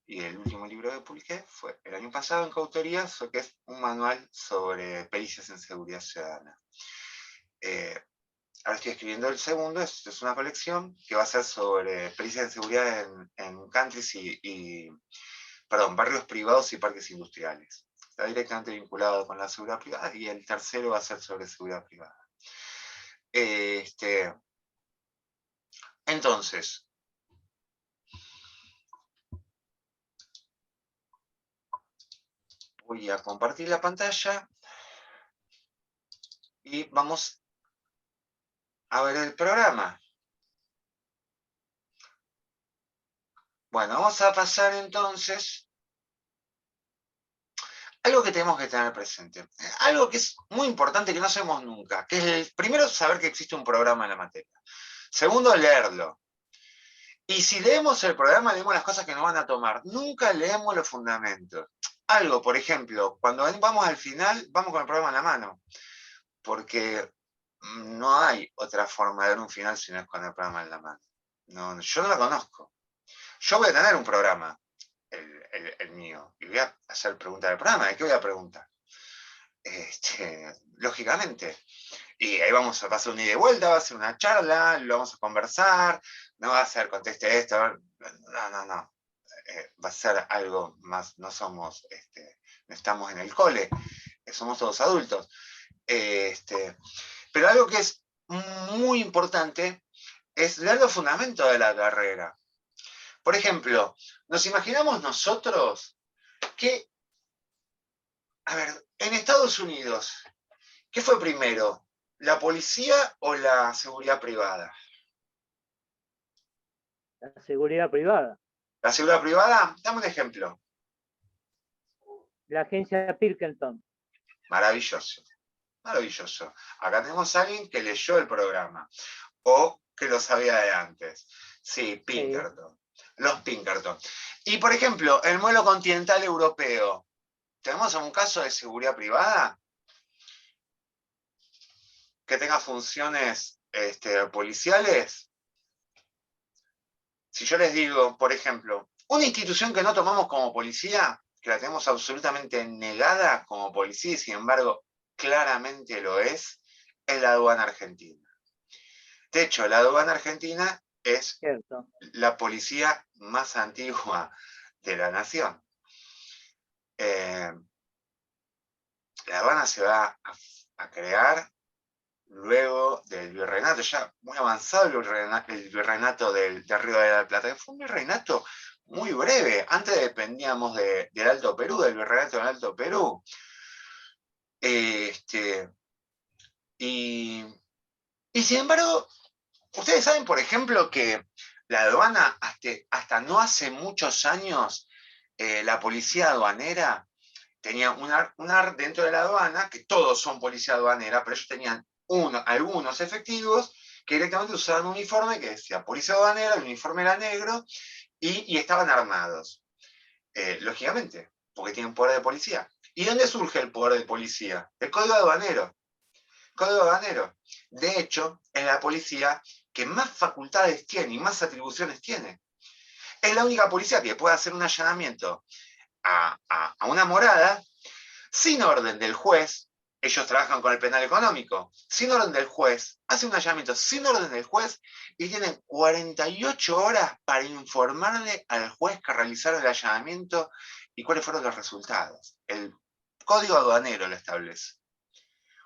y el último libro que publiqué fue el año pasado en coautoría, que es un manual sobre pericias en seguridad ciudadana. Ahora estoy escribiendo el segundo, es una colección que va a ser sobre pericias en seguridad en countries barrios privados y parques industriales. Está directamente vinculado con la seguridad privada y el tercero va a ser sobre seguridad privada. Entonces, voy a compartir la pantalla y vamos a ver el programa. Bueno, vamos a pasar entonces algo que tenemos que tener presente. Algo que es muy importante que no hacemos nunca, que es primero saber que existe un programa en la materia. Segundo, leerlo. Y si leemos el programa, leemos las cosas que nos van a tomar. Nunca leemos los fundamentos. Algo, por ejemplo, cuando vamos al final, vamos con el programa en la mano. Porque no hay otra forma de ver un final si no es con el programa en la mano. No, yo no la conozco. Yo voy a tener un programa, el mío, y voy a hacer preguntas del programa. ¿De qué voy a preguntar? Lógicamente. Y ahí va a ser un ida y vuelta, va a ser una charla, lo vamos a conversar, no va a ser conteste esto, no. Va a ser algo más, no estamos en el cole, somos todos adultos. Pero algo que es muy importante es leer los fundamentos de la carrera. Por ejemplo, nos imaginamos nosotros que, a ver, en Estados Unidos, ¿qué fue primero? ¿La policía o la seguridad privada? La seguridad privada. ¿La seguridad privada? Dame un ejemplo. La agencia Pilkington. Maravilloso. Maravilloso. Acá tenemos a alguien que leyó el programa o que lo sabía de antes. Sí, Pinkerton. Sí. Los Pinkerton. Y, por ejemplo, el modelo continental europeo. ¿Tenemos algún caso de seguridad privada que tenga funciones policiales? Si yo les digo, por ejemplo, una institución que no tomamos como policía, que la tenemos absolutamente negada como policía y sin embargo claramente lo es la aduana argentina. De hecho, la aduana argentina es la policía más antigua de la nación. La aduana se va a crear luego del virreinato, ya muy avanzado el virreinato del Río de la Plata, que fue un virreinato muy breve. Antes dependíamos del Alto Perú, del virreinato del Alto Perú. Y sin embargo, ustedes saben, por ejemplo, que la aduana, hasta no hace muchos años, la policía aduanera tenía un ar dentro de la aduana, que todos son policía aduanera, pero ellos tenían algunos efectivos que directamente usaban un uniforme que decía policía aduanera, el uniforme era negro, y estaban armados. Lógicamente, porque tienen poder de policía. ¿Y dónde surge el poder de policía? El código aduanero. Código aduanero. De hecho, es la policía que más facultades tiene y más atribuciones tiene. Es la única policía que puede hacer un allanamiento a una morada sin orden del juez. Ellos trabajan con el penal económico. Sin orden del juez, hace un allanamiento sin orden del juez y tienen 48 horas para informarle al juez que realizaron el allanamiento y cuáles fueron los resultados. El código aduanero lo establece.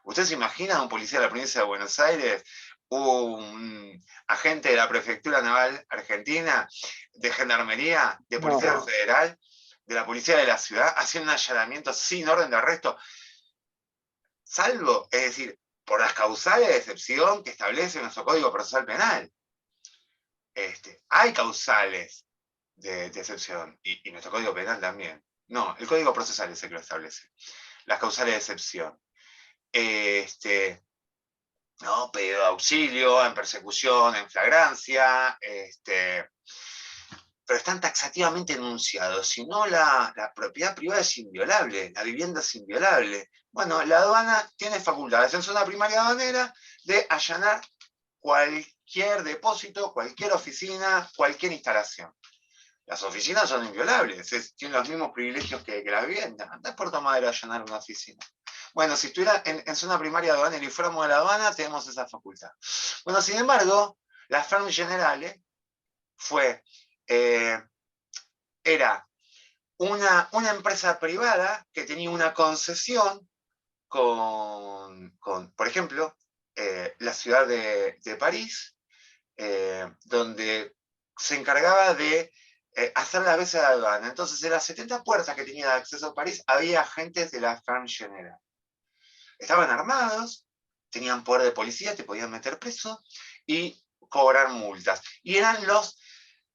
¿Ustedes se imaginan un policía de la provincia de Buenos Aires, un agente de la Prefectura Naval Argentina, de Gendarmería, de Policía Federal, de la Policía de la Ciudad, haciendo un allanamiento sin orden de arresto? Salvo, es decir, por las causales de excepción que establece nuestro Código Procesal Penal. Hay causales de excepción, y nuestro Código Penal también. No, el Código Procesal es el que lo establece. Las causales de excepción. No, pedido de auxilio, en persecución, en flagrancia, pero están taxativamente enunciados. Si no, la propiedad privada es inviolable, la vivienda es inviolable. Bueno, la aduana tiene facultades en zona primaria aduanera de allanar cualquier depósito, cualquier oficina, cualquier instalación. Las oficinas son inviolables, tienen los mismos privilegios que la vivienda. Andá por Puerto Madero a allanar una oficina. Bueno, si estuviera en zona primaria aduanera y fuéramos de la aduana, tenemos esa facultad. Bueno, sin embargo, la Ferme Generale era una empresa privada que tenía una concesión con por ejemplo, la ciudad de París, donde se encargaba de hacer las veces de aduana. Entonces, en las 70 puertas que tenía de acceso a París, había agentes de la Ferme Generale. Estaban armados, tenían poder de policía, te podían meter preso y cobrar multas. Y eran los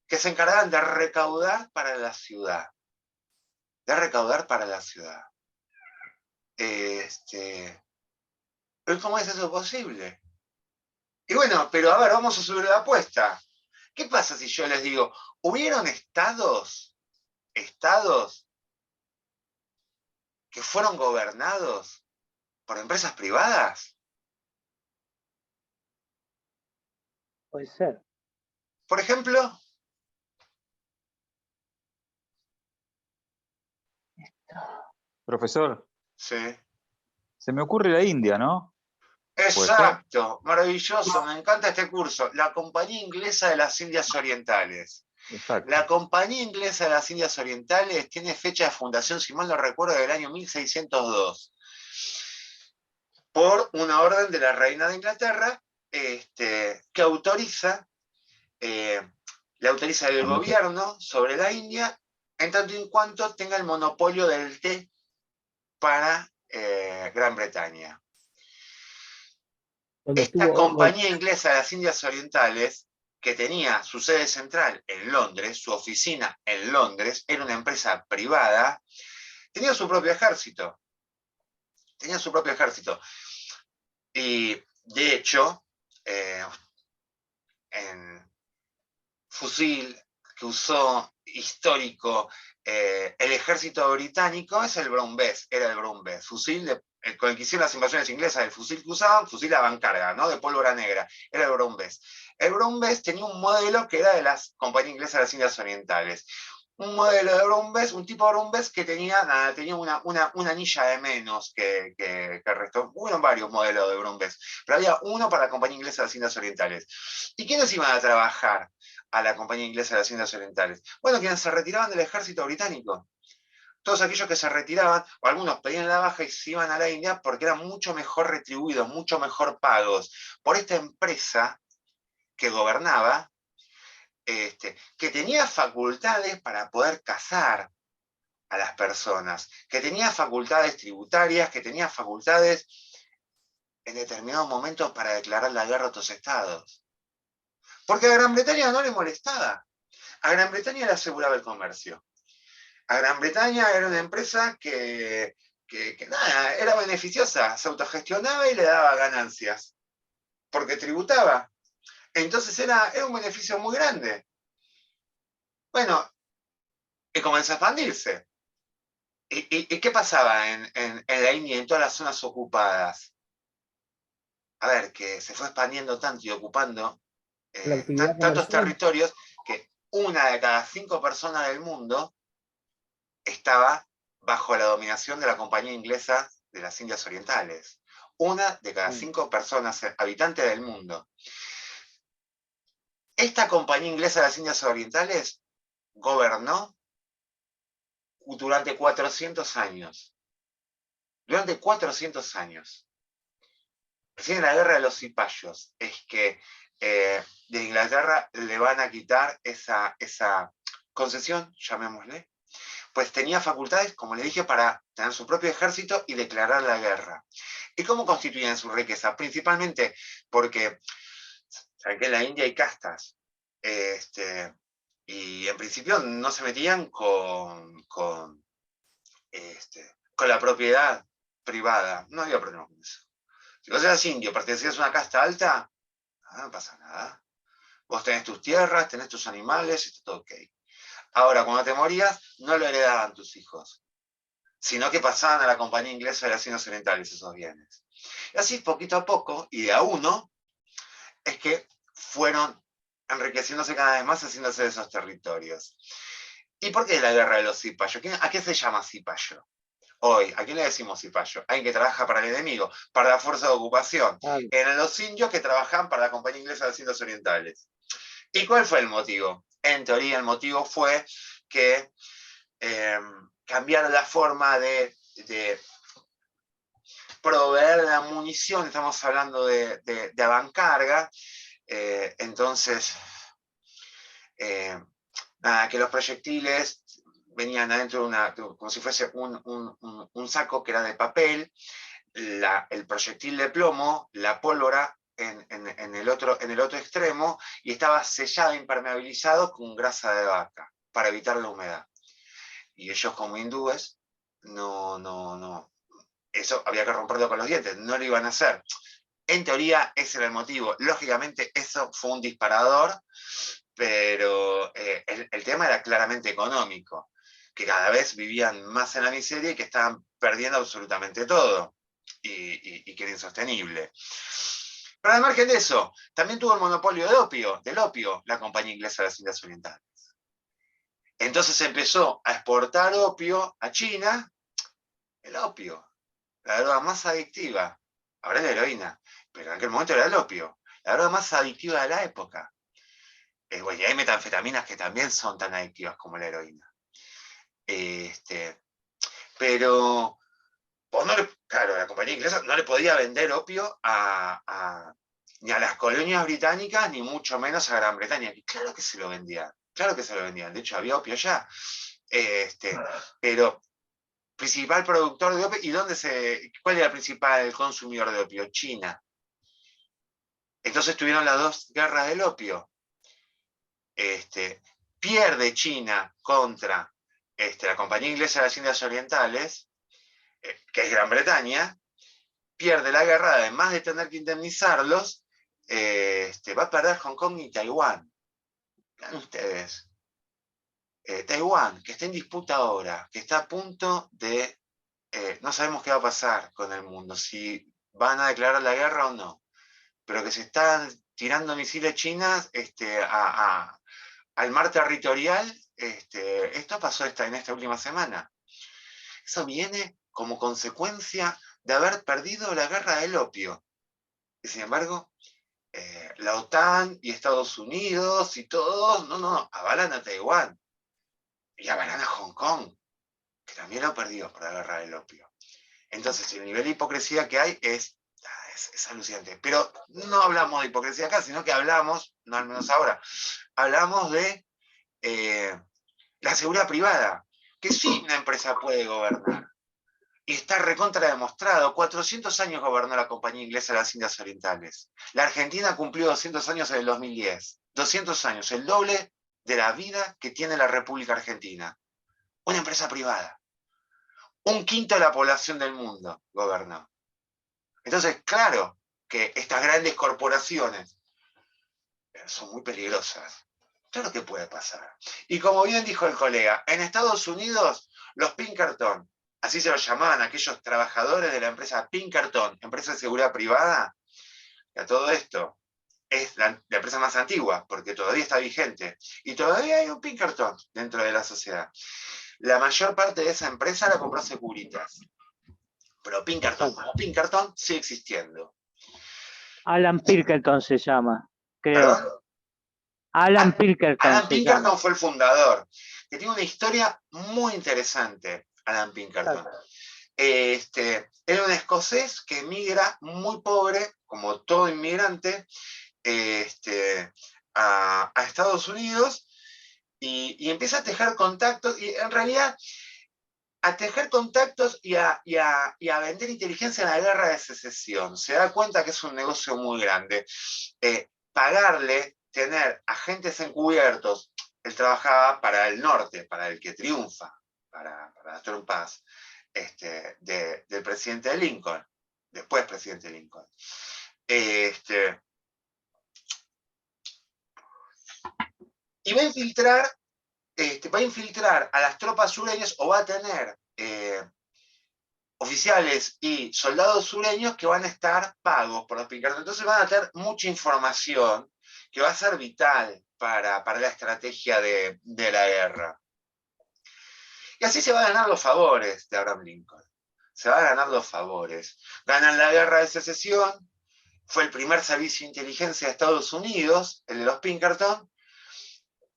que se encargaban de recaudar para la ciudad. Pero ¿cómo es eso posible? Y bueno, pero a ver, vamos a subir la apuesta. ¿Qué pasa si yo les digo, hubieron estados que fueron gobernados por empresas privadas? Puede ser. Por ejemplo. Profesor. Sí. Se me ocurre la India, ¿no? Exacto, maravilloso, me encanta este curso. La Compañía Inglesa de las Indias Orientales. Exacto. La Compañía Inglesa de las Indias Orientales tiene fecha de fundación, si mal no recuerdo, del año 1602. Por una orden de la reina de Inglaterra, que autoriza, le autoriza el gobierno sobre la India, en tanto y en cuanto tenga el monopolio del té para Gran Bretaña. Esta Compañía Inglesa de las Indias Orientales, que tenía su sede central en Londres, su oficina en Londres, era una empresa privada, tenía su propio ejército. Y, de hecho, en fusil que usó histórico el ejército británico es el Brown Bess, era el Brown Bess, fusil con el que hicieron las invasiones inglesas, el fusil que usaban, fusil a bancarga, ¿no? De pólvora negra, era el Brown Bess. El Brown Bess tenía un modelo que era de las compañías inglesas de las Indias Orientales. Un modelo de Brown Bess, un tipo de Brown Bess que tenía una anilla de menos que el resto. Hubo varios modelos de Brown Bess, pero había uno para la compañía inglesa de las Indias Orientales. ¿Y quiénes iban a trabajar a la Compañía Inglesa de las Indias Orientales? Bueno, quienes se retiraban del ejército británico. Todos aquellos que se retiraban, o algunos pedían la baja y se iban a la India porque eran mucho mejor retribuidos, mucho mejor pagos por esta empresa que gobernaba, que tenía facultades para poder casar a las personas, que tenía facultades tributarias, que tenía facultades en determinados momentos para declarar la guerra a otros estados. Porque a Gran Bretaña no le molestaba. A Gran Bretaña le aseguraba el comercio. A Gran Bretaña era una empresa que nada, era beneficiosa, se autogestionaba y le daba ganancias, porque tributaba. Entonces era un beneficio muy grande. Bueno, y comenzó a expandirse. ¿Y qué pasaba en la India y en todas las zonas ocupadas? A ver, que se fue expandiendo tanto y ocupando tantos territorios que 1 de cada 5 personas del mundo estaba bajo la dominación de la compañía inglesa de las Indias Orientales. 1 de cada 5 personas, habitantes del mundo. Esta compañía inglesa de las Indias Orientales gobernó durante 400 años. Durante 400 años. Recién en la guerra de los cipayos es que de Inglaterra le van a quitar esa concesión, llamémosle, pues tenía facultades, como le dije, para tener su propio ejército y declarar la guerra. ¿Y cómo constituían su riqueza? Principalmente porque, ¿saben que en la India hay castas? Y en principio no se metían con la propiedad privada. No había problema con eso. Si vos eras indio, pertenecías a una casta alta, no pasa nada. Vos tenés tus tierras, tenés tus animales, está todo ok. Ahora, cuando te morías, no lo heredaban tus hijos, sino que pasaban a la compañía inglesa de las Indias Orientales esos bienes. Y así, poquito a poco, y de a uno, es que fueron enriqueciéndose cada vez más, haciéndose de esos territorios. ¿Y por qué la guerra de los cipayos? ¿A qué se llama cipayo? Hoy, ¿a quién le decimos cipayo? Alguien que trabaja para el enemigo, para la fuerza de ocupación. Eran los indios que trabajaban para la compañía inglesa de las Indias Orientales. ¿Y cuál fue el motivo? En teoría, el motivo fue que cambiaron la forma de proveer la munición, estamos hablando de avancarga, entonces, nada, que los proyectiles venían adentro de como si fuese un saco que era de papel, el proyectil de plomo, la pólvora en el otro extremo, y estaba sellado, impermeabilizado con grasa de vaca, para evitar la humedad. Y ellos como hindúes, no, eso había que romperlo con los dientes, no lo iban a hacer. En teoría ese era el motivo. Lógicamente eso fue un disparador, pero el tema era claramente económico, que cada vez vivían más en la miseria y que estaban perdiendo absolutamente todo, y que era insostenible. Pero al margen de eso, también tuvo el monopolio del opio, la compañía inglesa de las Indias Orientales. Entonces empezó a exportar opio a China, el opio, la droga más adictiva. Ahora es la heroína, pero en aquel momento era el opio, la droga más adictiva de la época. Bueno, y hay metanfetaminas que también son tan adictivas como la heroína. Pero, pues claro, la compañía inglesa no le podía vender opio ni a las colonias británicas, ni mucho menos a Gran Bretaña. Y claro que se lo vendían, de hecho había opio ya. Pero principal productor de opio, ¿y cuál era el principal consumidor de opio? China. Entonces tuvieron las dos guerras del opio. Pierde China contra la compañía inglesa de las Indias Orientales, que es Gran Bretaña, pierde la guerra, además de tener que indemnizarlos, va a perder Hong Kong y Taiwán. Vean ustedes. Taiwán, que está en disputa ahora, que está a punto de... no sabemos qué va a pasar con el mundo, si van a declarar la guerra o no, pero que se están tirando misiles chinas al mar territorial, esto pasó en esta última semana. Eso viene como consecuencia de haber perdido la guerra del opio. Y sin embargo, la OTAN y Estados Unidos y todos, no, avalan a Taiwán y avalan a Hong Kong, que también lo perdió por la guerra del opio. Entonces, el nivel de hipocresía que hay es alucinante. Pero no hablamos de hipocresía acá, sino que hablamos, no al menos ahora, hablamos de la seguridad privada, que sí una empresa puede gobernar. Y está recontra demostrado. 400 años gobernó la compañía inglesa de las Indias Orientales. La Argentina cumplió 200 años en el 2010. 200 años, el doble de la vida que tiene la República Argentina. Una empresa privada. 1/5 de la población del mundo gobernó. Entonces, claro que estas grandes corporaciones son muy peligrosas. Claro que puede pasar. Y como bien dijo el colega, en Estados Unidos, los Pinkerton, así se los llamaban aquellos trabajadores de la empresa Pinkerton, empresa de seguridad privada, y a todo esto es la empresa más antigua, porque todavía está vigente, y todavía hay un Pinkerton dentro de la sociedad. La mayor parte de esa empresa la compró Securitas, pero Pinkerton como Pinkerton sigue existiendo. Alan Pinkerton se llama, creo. ¿Perdón? Alan Pinkerton. Alan Pinkerton fue el fundador, que tiene una historia muy interesante, Alan Pinkerton. Era un escocés que emigra muy pobre, como todo inmigrante, a Estados Unidos y empieza a tejer contactos, y en realidad a tejer contactos y a vender inteligencia en la guerra de secesión. Se da cuenta que es un negocio muy grande. Pagarle, tener agentes encubiertos. Él trabajaba para el norte, para el que triunfa, para las tropas del presidente Lincoln, después presidente Lincoln. Y va a infiltrar a las tropas sureñas, o va a tener oficiales y soldados sureños que van a estar pagos por los Pinkerton. Entonces van a tener mucha información que va a ser vital para la estrategia de la guerra. Y así se van a ganar los favores de Abraham Lincoln. Se van a ganar los favores. Ganan la guerra de secesión. Fue el primer servicio de inteligencia de Estados Unidos, el de los Pinkerton.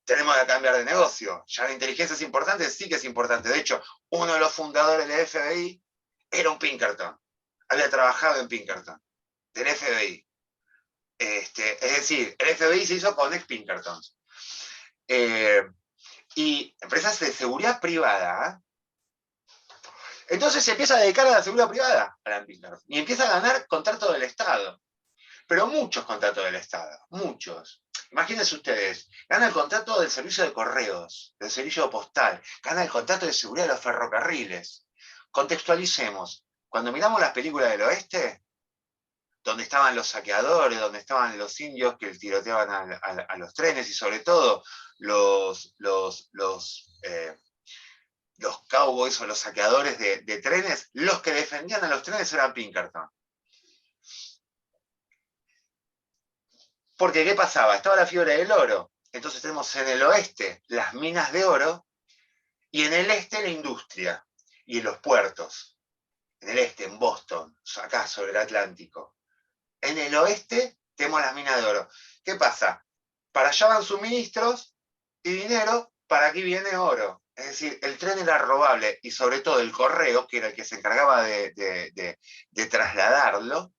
Tenemos que cambiar de negocio. Ya la inteligencia es importante, sí que es importante. De hecho, uno de los fundadores del FBI era un Pinkerton. Había trabajado en Pinkerton, del FBI. Es decir, el FBI se hizo con ex-Pinkertons. Y empresas de seguridad privada. Entonces se empieza a dedicar a la seguridad privada, Alan Pinkerton. Y empieza a ganar contratos del Estado. Pero muchos contratos del Estado, muchos. Imagínense ustedes, gana el contrato del servicio de correos, del servicio postal, gana el contrato de seguridad de los ferrocarriles. Contextualicemos. Cuando miramos las películas del oeste, donde estaban los saqueadores, donde estaban los indios que tiroteaban a los trenes, y sobre todo los cowboys o los saqueadores de trenes, los que defendían a los trenes eran Pinkerton. Porque, ¿qué pasaba? Estaba la fiebre del oro. Entonces tenemos en el oeste las minas de oro y en el este la industria y en los puertos. En el este, en Boston, acá sobre el Atlántico. En el oeste tenemos las minas de oro. ¿Qué pasa? Para allá van suministros y dinero, para aquí viene oro. Es decir, el tren era robable, y sobre todo el correo, que era el que se encargaba de trasladarlo,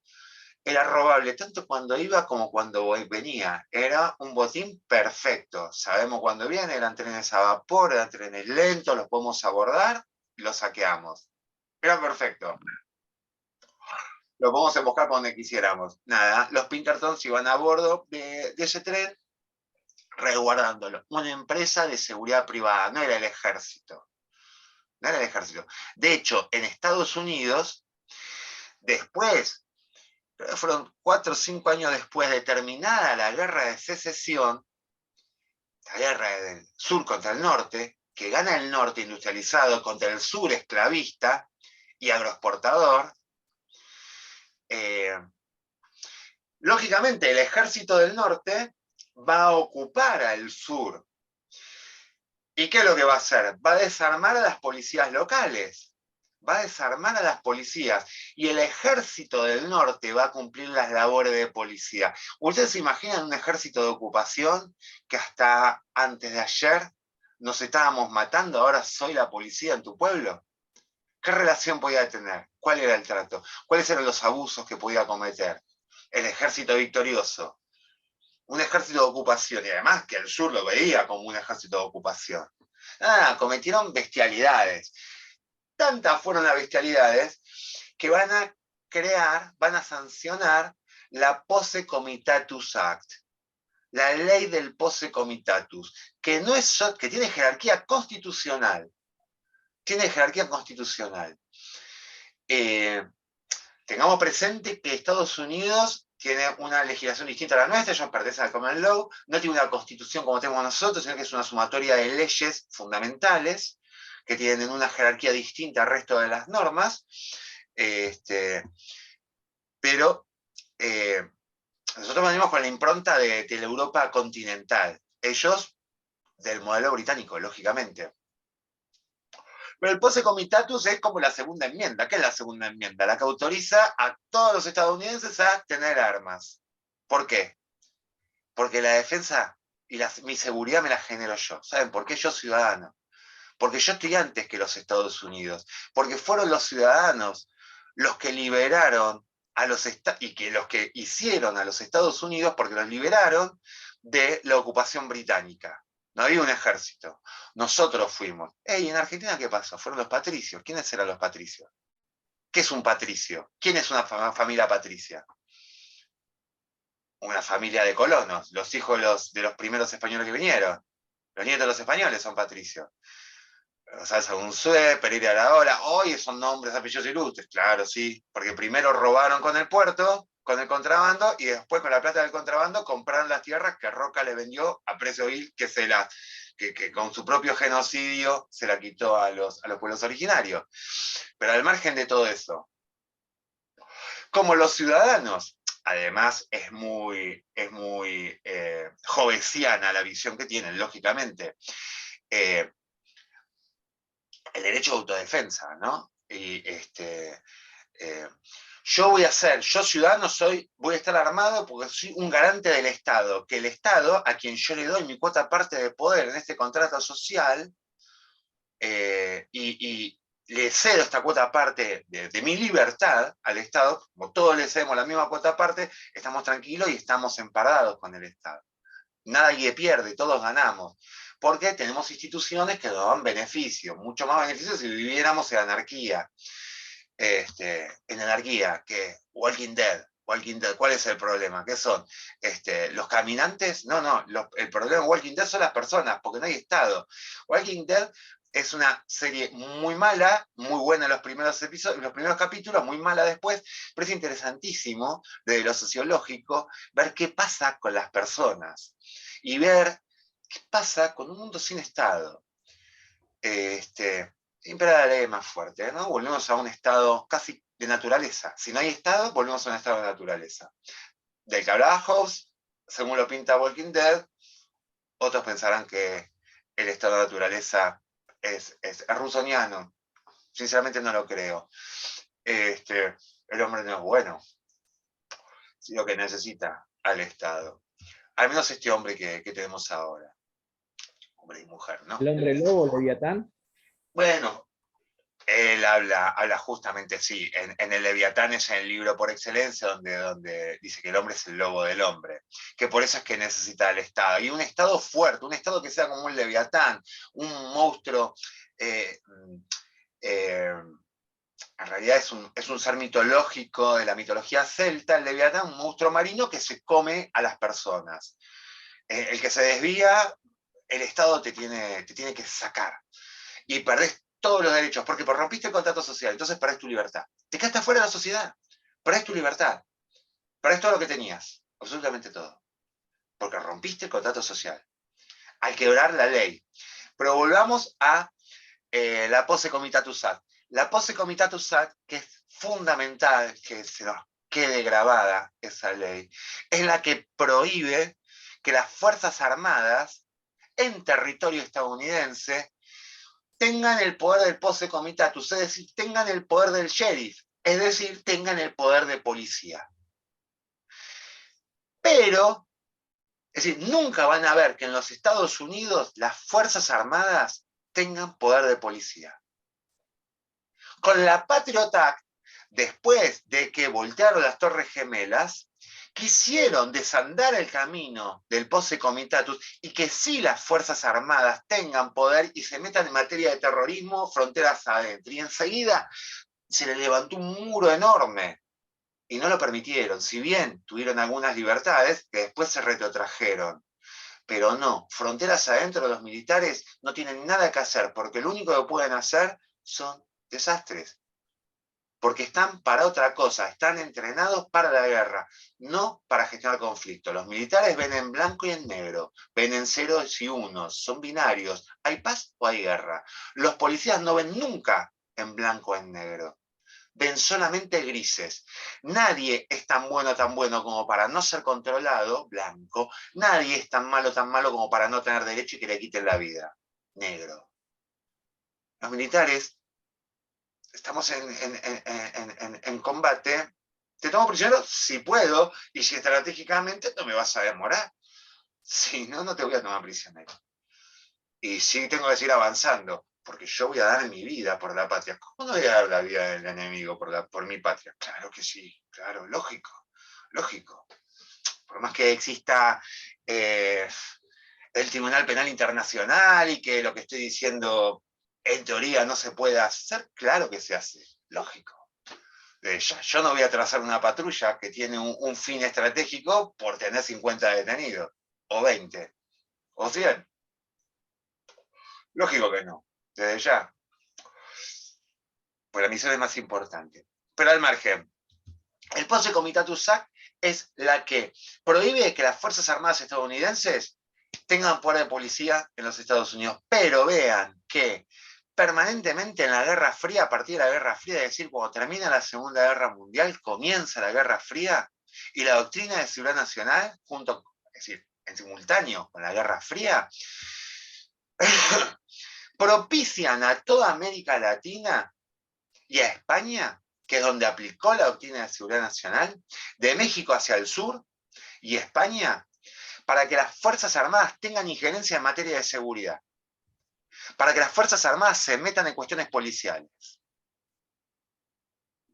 era robable tanto cuando iba como cuando venía. Era un botín perfecto. Sabemos cuándo viene, eran trenes a vapor, eran trenes lentos, los podemos abordar y los saqueamos. Era perfecto. Lo podemos emboscar por donde quisiéramos. Nada, los Pinkertons iban a bordo de ese tren resguardándolo. Una empresa de seguridad privada, no era el ejército. No era el ejército. De hecho, en Estados Unidos, después, fueron 4 o 5 años después de terminada la guerra de secesión, la guerra del sur contra el norte, que gana el norte industrializado contra el sur esclavista y agroexportador, lógicamente el ejército del norte va a ocupar al sur. ¿Y qué es lo que va a hacer? Va a desarmar a las policías locales. Va a desarmar a las policías, y el ejército del norte va a cumplir las labores de policía. ¿Ustedes se imaginan un ejército de ocupación que hasta antes de ayer nos estábamos matando, ahora soy la policía en tu pueblo? ¿Qué relación podía tener? ¿Cuál era el trato? ¿Cuáles eran los abusos que podía cometer? El ejército victorioso. Un ejército de ocupación, y además que el sur lo veía como un ejército de ocupación. Cometieron bestialidades. tantas fueron las bestialidades, que van a sancionar la Posse Comitatus Act, la ley del Posse Comitatus, que tiene jerarquía constitucional. Tiene jerarquía constitucional. Tengamos presente que Estados Unidos tiene una legislación distinta a la nuestra, ellos pertenecen al Common Law, no tiene una constitución como tenemos nosotros, sino que es una sumatoria de leyes fundamentales que tienen una jerarquía distinta al resto de las normas, pero nosotros venimos con la impronta de la Europa continental, ellos del modelo británico, lógicamente. Pero el Posse Comitatus es como la segunda enmienda. ¿Qué es la segunda enmienda? La que autoriza a todos los estadounidenses a tener armas. ¿Por qué? Porque la defensa y mi seguridad me la genero yo. ¿Saben por qué? Yo ciudadano. Porque yo estoy antes que los Estados Unidos. Porque fueron los ciudadanos los que liberaron a los que hicieron a los Estados Unidos, porque los liberaron de la ocupación británica. No había un ejército. Nosotros fuimos. ¿Y en Argentina qué pasó? Fueron los patricios. ¿Quiénes eran los patricios? ¿Qué es un patricio? ¿Quién es una familia patricia? Una familia de colonos, los hijos de los primeros españoles que vinieron. Los nietos de los españoles son patricios. Salsa Unzué, Pereira Araola, hoy son nombres, apellidos ilustres. Claro, sí, porque primero robaron con el puerto, con el contrabando, y después con la plata del contrabando compraron las tierras que Roca le vendió a precio vil, que con su propio genocidio se la quitó a los pueblos originarios. Pero al margen de todo eso, como los ciudadanos, además es muy jovesiana la visión que tienen, lógicamente, el derecho a autodefensa, ¿no? Y yo ciudadano voy a estar armado porque soy un garante del Estado, que el Estado, a quien yo le doy mi cuota parte de poder en este contrato social, y le cedo esta cuota parte de mi libertad al Estado, como todos le cedemos la misma cuota parte, estamos tranquilos y estamos emparados con el Estado. Nadie pierde, todos ganamos, porque tenemos instituciones que nos dan beneficios, mucho más beneficios si viviéramos en anarquía. En anarquía, que Walking Dead, ¿cuál es el problema? ¿Qué son? ¿Los caminantes? No, el problema de Walking Dead son las personas, porque no hay Estado. Walking Dead es una serie muy mala, muy buena en los primeros episodios, los primeros capítulos, muy mala después, pero es interesantísimo, desde lo sociológico, ver qué pasa con las personas y ver qué pasa con un mundo sin Estado. Siempre la ley más fuerte, ¿no? Volvemos a un estado casi de naturaleza. Si no hay Estado, volvemos a un estado de naturaleza. Del que hablaba Hobbes, según lo pinta Walking Dead, otros pensarán que el estado de naturaleza es rusoniano. Sinceramente no lo creo. El hombre no es bueno, sino que necesita al Estado. Al menos este hombre que tenemos ahora. Hombre y mujer, ¿no? ¿El hombre lobo, Leviatán? Bueno, él habla justamente, sí, en el Leviatán es el libro por excelencia donde dice que el hombre es el lobo del hombre, que por eso es que necesita el Estado, y un Estado fuerte, un Estado que sea como un Leviatán, un monstruo, en realidad es un ser mitológico de la mitología celta, el Leviatán, un monstruo marino que se come a las personas. El que se desvía, el Estado te tiene que sacar, y perdés todos los derechos, porque rompiste el contrato social, entonces perdés tu libertad. Te quedaste fuera de la sociedad, perdés tu libertad, perdés todo lo que tenías, absolutamente todo, porque rompiste el contrato social, al quebrar la ley. Pero volvamos a la Posse Comitatus Act. La Posse Comitatus Act, que es fundamental que se nos quede grabada esa ley, es la que prohíbe que las Fuerzas Armadas en territorio estadounidense tengan el poder del Posse Comitatus, es decir, tengan el poder del sheriff, es decir, tengan el poder de policía. Pero, es decir, nunca van a ver que en los Estados Unidos las Fuerzas Armadas tengan poder de policía. Con la Patriot Act, después de que voltearon las Torres Gemelas, quisieron desandar el camino del posse comitatus y que sí las Fuerzas Armadas tengan poder y se metan en materia de terrorismo fronteras adentro. Y enseguida se le levantó un muro enorme y no lo permitieron. Si bien tuvieron algunas libertades, que después se retrotrajeron. Pero no, fronteras adentro los militares no tienen nada que hacer, porque lo único que pueden hacer son desastres. Porque están para otra cosa, están entrenados para la guerra, no para gestionar conflictos. Los militares ven en blanco y en negro, ven en ceros y unos, son binarios, hay paz o hay guerra. Los policías no ven nunca en blanco o en negro, ven solamente grises. Nadie es tan bueno como para no ser controlado, blanco. Nadie es tan malo como para no tener derecho y que le quiten la vida, negro. Los militares estamos en combate, te tomo prisionero si puedo, y si estratégicamente no me vas a demorar. Si no, no te voy a tomar prisionero. Y sí tengo que seguir avanzando, porque yo voy a dar mi vida por la patria. ¿Cómo no voy a dar la vida del enemigo por mi patria? Claro que sí, claro, lógico, lógico. Por más que exista el Tribunal Penal Internacional y que lo que estoy diciendo en teoría no se puede hacer, claro que se hace, lógico. Yo no voy a trazar una patrulla que tiene un fin estratégico por tener 50 detenidos, o 20, o 100. Lógico que no, desde ya. Pues la misión es más importante. Pero al margen, el Posse Comitatus SAC es la que prohíbe que las Fuerzas Armadas estadounidenses tengan poder de policía en los Estados Unidos. Pero vean que permanentemente en la Guerra Fría, a partir de la Guerra Fría, es decir, cuando termina la Segunda Guerra Mundial, comienza la Guerra Fría, y la doctrina de seguridad nacional, es decir, en simultáneo con la Guerra Fría, propician a toda América Latina y a España, que es donde aplicó la doctrina de seguridad nacional, de México hacia el sur, y España, para que las Fuerzas Armadas tengan injerencia en materia de seguridad, para que las Fuerzas Armadas se metan en cuestiones policiales.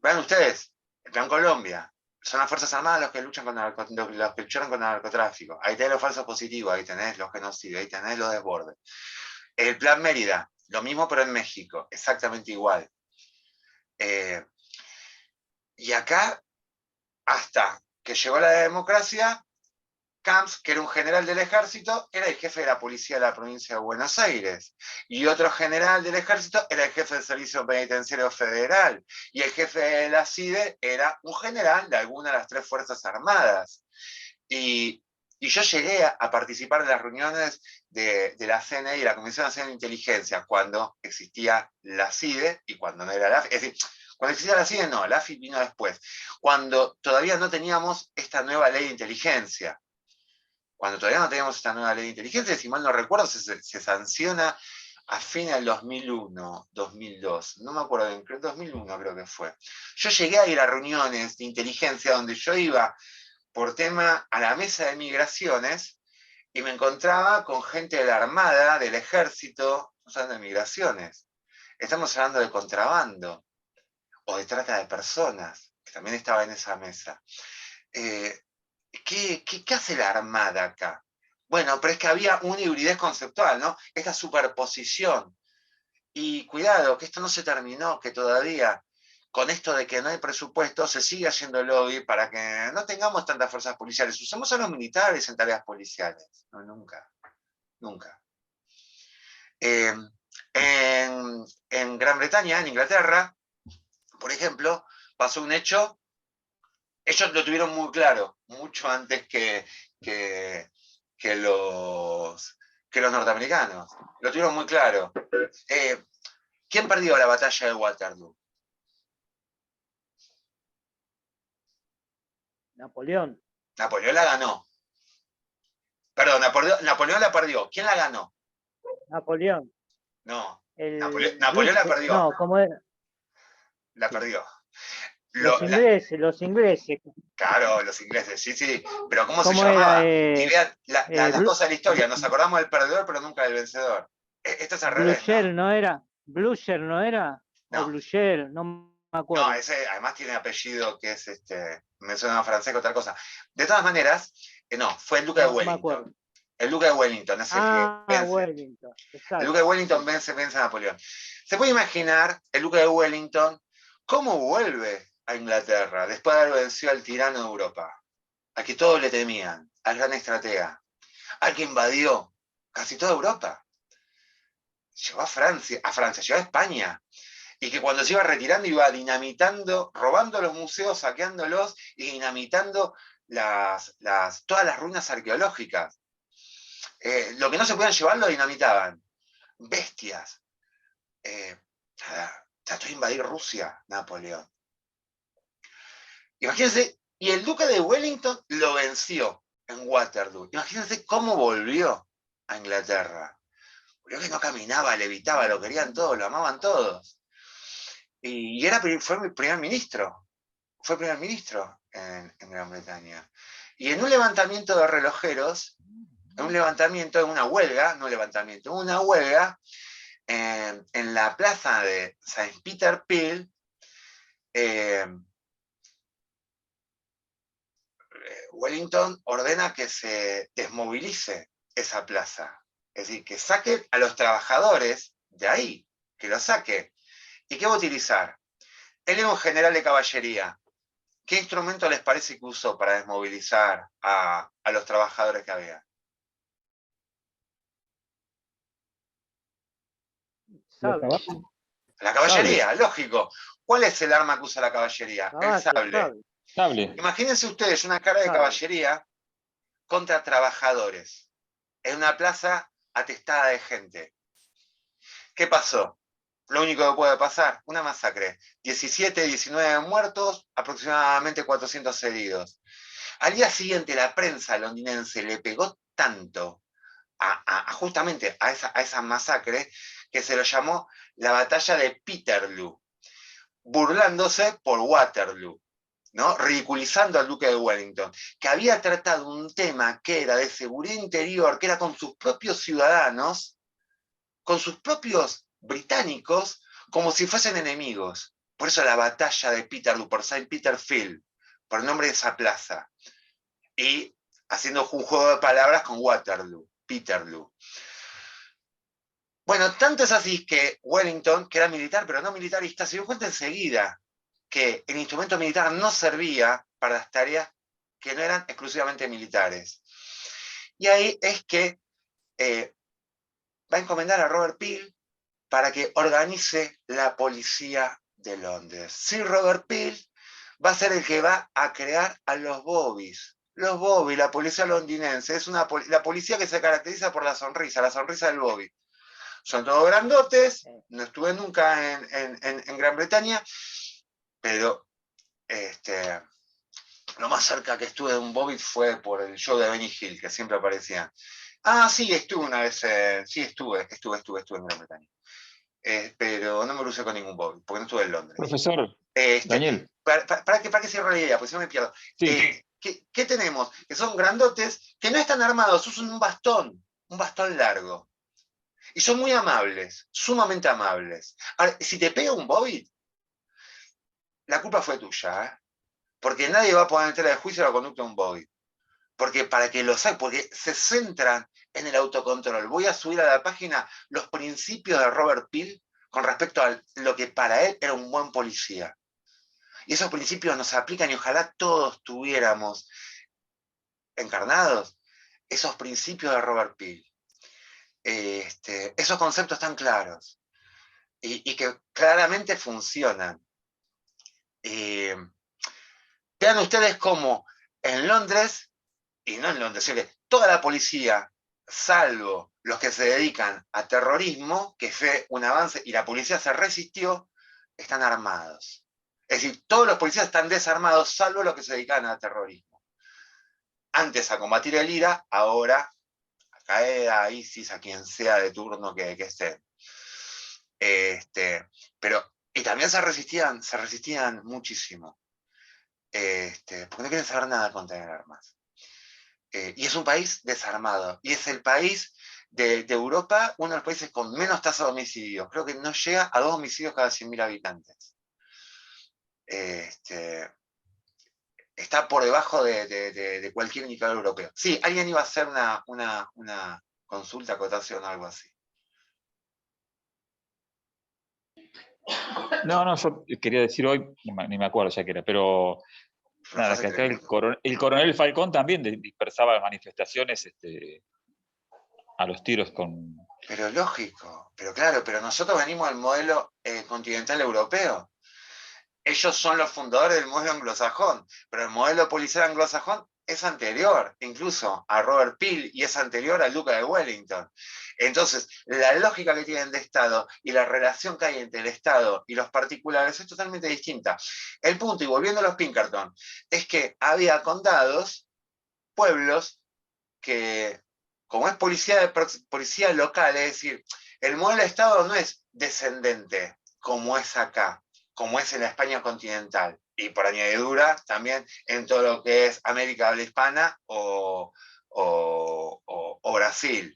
Vean ustedes, el Plan Colombia, son las Fuerzas Armadas los que lucharon contra el narcotráfico. Ahí tenés los falsos positivos, ahí tenés los genocidios, ahí tenés los desbordes. El Plan Mérida, lo mismo pero en México, exactamente igual. Y acá, hasta que llegó la democracia, Camps, que era un general del ejército, era el jefe de la policía de la provincia de Buenos Aires. Y otro general del ejército era el jefe del Servicio Penitenciario Federal. Y el jefe de la CIDE era un general de alguna de las 3 Fuerzas Armadas. Y yo llegué a participar en las reuniones de la CNI y la Comisión Nacional de Inteligencia, cuando existía la CIDE y cuando no era la AFI. Es decir, cuando existía la CIDE no, la AFI vino después. Cuando todavía no teníamos esta nueva ley de inteligencia. Cuando todavía no teníamos esta nueva ley de inteligencia, si mal no recuerdo, se sanciona a fines del 2001, 2002, no me acuerdo bien, 2001 creo que fue. Yo llegué a ir a reuniones de inteligencia donde yo iba por tema a la mesa de migraciones y me encontraba con gente de la Armada, del Ejército, no hablando de migraciones. Estamos hablando de contrabando o de trata de personas, que también estaba en esa mesa. ¿Qué hace la Armada acá? Bueno, pero es que había una hibridez conceptual, ¿no? Esta superposición. Y cuidado, que esto no se terminó, que todavía, con esto de que no hay presupuesto, se sigue haciendo lobby para que no tengamos tantas fuerzas policiales. Usemos a los militares en tareas policiales. No, nunca. Nunca. En Gran Bretaña, en Inglaterra, por ejemplo, pasó un hecho. Ellos lo tuvieron muy claro, mucho antes que los norteamericanos. Lo tuvieron muy claro. ¿Quién perdió la batalla de Waterloo? Napoleón. Napoleón la ganó. Perdón, Napoleón la perdió. ¿Quién la ganó? Napoleón. No, Napoleón la perdió. No, ¿cómo era? La perdió. Los ingleses. Claro, los ingleses, sí. Pero ¿cómo se llamaba? Y vean las cosas de la historia. Nos acordamos del perdedor, pero nunca del vencedor. Esto es al revés, Blücher, ¿no era? ¿Blücher no era? No. O Blücher, no acuerdo. No, ese además tiene apellido que es, me suena francés o otra cosa. De todas maneras, no, fue el Duque de No me Wellington. acuerdo. El Duque de Wellington es el que vence. Wellington, El exacto. Duque de Wellington vence a Napoleón. Se puede imaginar el Duque de Wellington cómo vuelve a Inglaterra después de haber vencido al tirano de Europa, al que todos le temían, al gran estratega, al que invadió casi toda Europa. Llegó a Francia, llegó a España, y que cuando se iba retirando iba dinamitando, robando los museos, saqueándolos y dinamitando todas las ruinas arqueológicas. Lo que no se podían llevar lo dinamitaban. Bestias. Trató de invadir Rusia, Napoleón. Imagínense, y el duque de Wellington lo venció en Waterloo. Imagínense cómo volvió a Inglaterra. Volvió que no caminaba, levitaba, lo querían todos, lo amaban todos. Y fue el primer ministro. Fue primer ministro en Gran Bretaña. Y en un levantamiento de relojeros, una huelga, en la plaza de Saint Peter Peel, Wellington ordena que se desmovilice esa plaza. Es decir, que saque a los trabajadores de ahí, que los saque. ¿Y qué va a utilizar? Él era un general de caballería. ¿Qué instrumento les parece que usó para desmovilizar a los trabajadores que había? La caballería, sable. Lógico. ¿Cuál es el arma que usa la caballería? El sable. Sable. Imagínense ustedes una carga de caballería contra trabajadores en una plaza atestada de gente. ¿Qué pasó? Lo único que puede pasar, una masacre. 17, 19 muertos, aproximadamente 400 heridos. Al día siguiente la prensa londinense le pegó tanto justamente a esa masacre que se lo llamó la batalla de Peterloo, burlándose por Waterloo, ¿no? Ridiculizando al duque de Wellington, que había tratado un tema que era de seguridad interior, que era con sus propios ciudadanos, con sus propios británicos, como si fuesen enemigos. Por eso la batalla de Peterloo, por Saint Peter Field, por el nombre de esa plaza. Y haciendo un juego de palabras con Waterloo, Peterloo. Bueno, tanto es así que Wellington, que era militar, pero no militarista, se dio cuenta enseguida que el instrumento militar no servía para las tareas que no eran exclusivamente militares. Y ahí es que va a encomendar a Robert Peel para que organice la policía de Londres. Sí, Robert Peel va a ser el que va a crear a los Bobbies. Los Bobbies, la policía londinense, es la policía que se caracteriza por la sonrisa del Bobby. Son todos grandotes, no estuve nunca en Gran Bretaña, pero lo más cerca que estuve de un Bobby fue por el show de Benny Hill, que siempre aparecía. Ah, sí, estuve una vez, sí, estuve en Gran Bretaña. Pero no me crucé con ningún Bobby, porque no estuve en Londres. Profesor, Daniel. Para que cierre la idea, porque si no me pierdo. Sí. ¿Qué tenemos? Que son grandotes, que no están armados, usan un bastón largo. Y son muy amables, sumamente amables. Ahora, si te pega un Bobby, la culpa fue tuya, ¿eh? Porque nadie va a poder meter al juicio la conducta de un Bobby. Porque se centran en el autocontrol. Voy a subir a la página los principios de Robert Peel con respecto a lo que para él era un buen policía. Y esos principios nos aplican y ojalá todos tuviéramos encarnados esos principios de Robert Peel. Esos conceptos tan claros y que claramente funcionan. Vean ustedes cómo en Londres, y no en Londres, sino que toda la policía, salvo los que se dedican a terrorismo, que fue un avance y la policía se resistió, están armados. Es decir, todos los policías están desarmados, salvo los que se dedican a terrorismo. Antes a combatir el IRA, ahora a Qaeda, a ISIS, a quien sea de turno que esté. Y también se resistían muchísimo. Porque no quieren saber nada con tener armas. Y es un país desarmado. Y es el país de Europa, uno de los países con menos tasa de homicidios. Creo que no llega a 2 homicidios cada 100.000 habitantes. está por debajo de cualquier indicador europeo. Sí, alguien iba a hacer una consulta, acotación o algo así. No, yo quería decir hoy, ni me acuerdo ya qué era, pero nada, que acá el coronel Falcón también dispersaba manifestaciones a los tiros con... Pero lógico, pero claro, pero nosotros venimos del modelo continental europeo. Ellos son los fundadores del modelo anglosajón, pero el modelo policial anglosajón es anterior incluso a Robert Peel y es anterior al Duque de Wellington. Entonces, la lógica que tienen de Estado y la relación que hay entre el Estado y los particulares es totalmente distinta. El punto, y volviendo a los Pinkerton, es que había condados, pueblos, que como es policía local, es decir, el modelo de Estado no es descendente como es acá, como es en la España continental, y por añadidura también en todo lo que es América habla hispana o Brasil.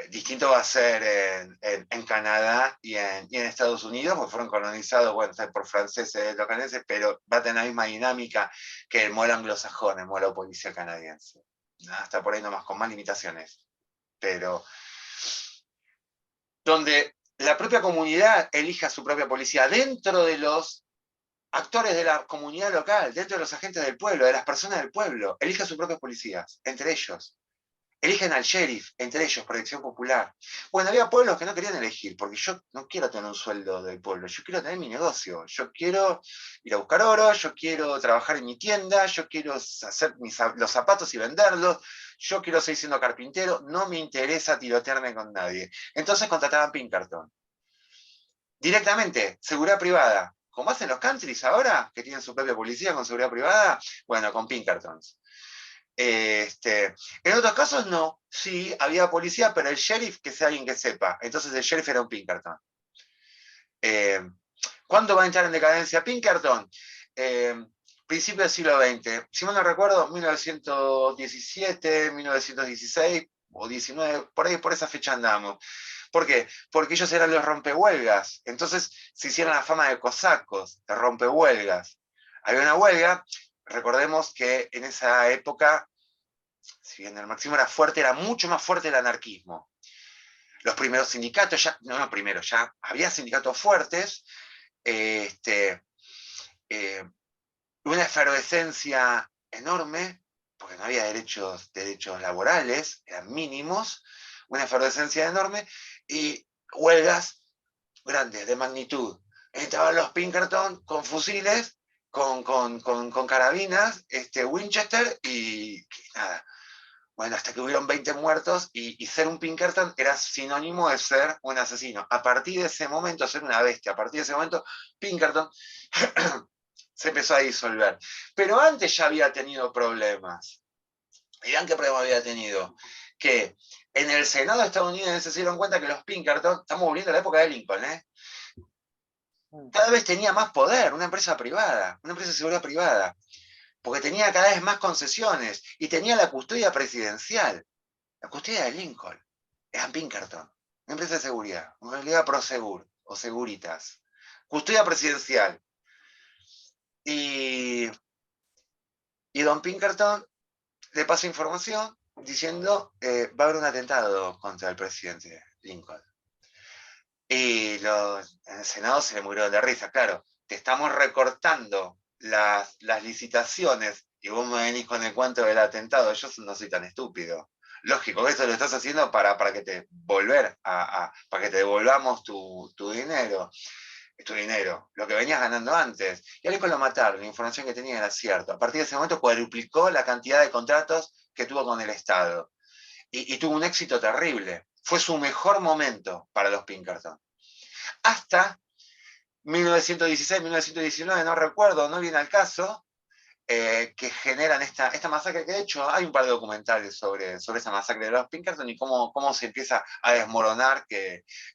Distinto va a ser en Canadá y en Estados Unidos, porque fueron colonizados, bueno, por franceses, los canadienses, pero va a tener la misma dinámica que el modelo anglosajón, el modelo policial canadiense. Hasta por ahí nomás, con más limitaciones. Pero donde la propia comunidad elija su propia policía dentro de los actores de la comunidad local, dentro de los agentes del pueblo, de las personas del pueblo, elija sus propios policías, entre ellos. Eligen al sheriff, entre ellos, protección popular. Bueno, había pueblos que no querían elegir, porque yo no quiero tener un sueldo del pueblo, yo quiero tener mi negocio, yo quiero ir a buscar oro, yo quiero trabajar en mi tienda, yo quiero hacer los zapatos y venderlos, yo quiero seguir siendo carpintero, no me interesa tirotearme con nadie. Entonces contrataban Pinkerton. Directamente, seguridad privada. ¿Cómo hacen los countries ahora, que tienen su propia policía con seguridad privada? Bueno, con Pinkertons. En otros casos no, sí, había policía, pero el sheriff que sea alguien que sepa. Entonces el sheriff era un Pinkerton. ¿Cuándo va a entrar en decadencia Pinkerton? Principio del siglo XX. Si mal no recuerdo, 1917, 1916 o 19, por ahí, por esa fecha andamos. ¿Por qué? Porque ellos eran los rompehuelgas. Entonces se hicieron la fama de cosacos, de rompehuelgas. Había una huelga. Recordemos que en esa época, si bien el marxismo era fuerte, era mucho más fuerte el anarquismo. Los primeros sindicatos, ya había sindicatos fuertes, una efervescencia enorme, porque no había derechos laborales, eran mínimos, una efervescencia enorme, y huelgas grandes, de magnitud. Estaban los Pinkerton con fusiles, con carabinas, Winchester y nada. Bueno, hasta que hubieron 20 muertos y ser un Pinkerton era sinónimo de ser un asesino. A partir de ese momento, ser una bestia. A partir de ese momento, Pinkerton se empezó a disolver. Pero antes ya había tenido problemas. Mirá qué problema había tenido. Que en el Senado estadounidense se dieron cuenta que los Pinkerton, estamos volviendo a la época de Lincoln, cada vez tenía más poder, una empresa privada, una empresa de seguridad privada, porque tenía cada vez más concesiones y tenía la custodia presidencial, la custodia de Lincoln, eran Pinkerton, una empresa de seguridad, en realidad Prosegur o Seguritas, custodia presidencial. Y don Pinkerton le pasa información diciendo va a haber un atentado contra el presidente Lincoln. Y en el Senado se le murieron de risa, claro, te estamos recortando las licitaciones y vos me venís con el cuento del atentado, yo no soy tan estúpido. Lógico que esto lo estás haciendo para que te para que te devolvamos tu dinero. Tu dinero, lo que venías ganando antes. Y a Lincoln lo mataron, la información que tenía era cierta. A partir de ese momento cuadruplicó la cantidad de contratos que tuvo con el Estado. Y tuvo un éxito terrible. Fue su mejor momento para los Pinkerton. Hasta 1916, 1919, no recuerdo, no viene al caso, que generan esta masacre, que de hecho hay un par de documentales sobre esa masacre de los Pinkerton y cómo se empieza a desmoronar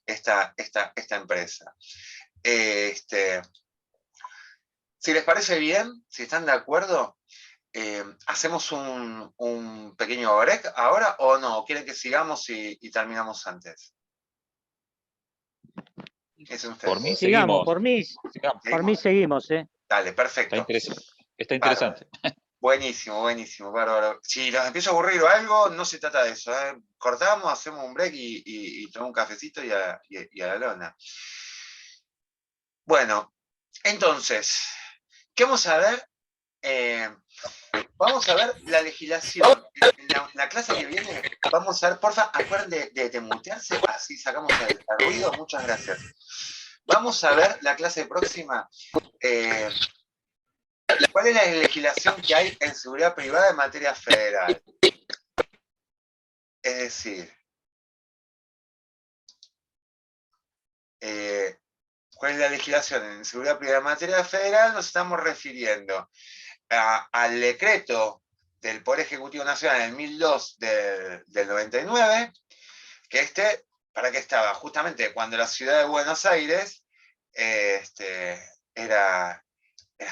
esta empresa. Si les parece bien, si están de acuerdo, ¿hacemos un pequeño break ahora o no? ¿Quieren que sigamos y terminamos antes? Por mí sigamos, seguimos. Por mí seguimos, Dale, perfecto. Está interesante. Buenísimo, bárbaro. Si nos empiezo a aburrir o algo, no se trata de eso. Cortamos, hacemos un break y tomamos un cafecito y a la lona. Bueno, entonces, ¿qué vamos a ver? Vamos a ver la legislación. En la clase que viene, vamos a ver, porfa, acuérdense de mutearse, así sacamos el ruido. Muchas gracias. Vamos a ver la clase próxima. ¿Cuál es la legislación que hay en seguridad privada en materia federal? Es decir, ¿cuál es la legislación en seguridad privada en materia federal? Nos estamos refiriendo al decreto del Poder Ejecutivo Nacional en el 1002 del 99, que ¿para qué estaba? Justamente cuando la ciudad de Buenos Aires era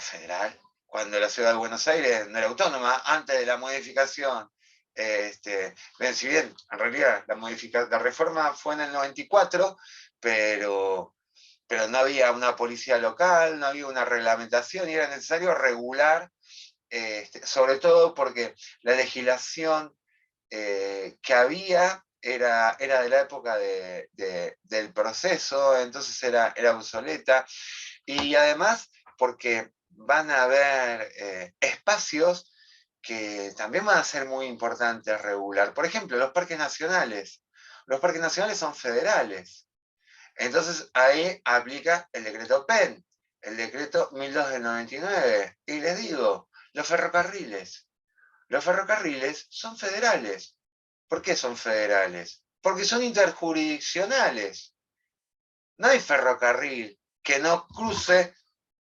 federal, cuando la ciudad de Buenos Aires no era autónoma, antes de la modificación. Si bien en realidad la reforma fue en el 94, pero no había una policía local, no había una reglamentación y era necesario regular, sobre todo porque la legislación que había era de la época del proceso, entonces era obsoleta, y además porque van a haber espacios que también van a ser muy importantes regular. Por ejemplo, los parques nacionales. Los parques nacionales son federales. Entonces ahí aplica el decreto PEN, el decreto 1002 del 99. Y les digo, los ferrocarriles son federales. ¿Por qué son federales? Porque son interjurisdiccionales. No hay ferrocarril que no cruce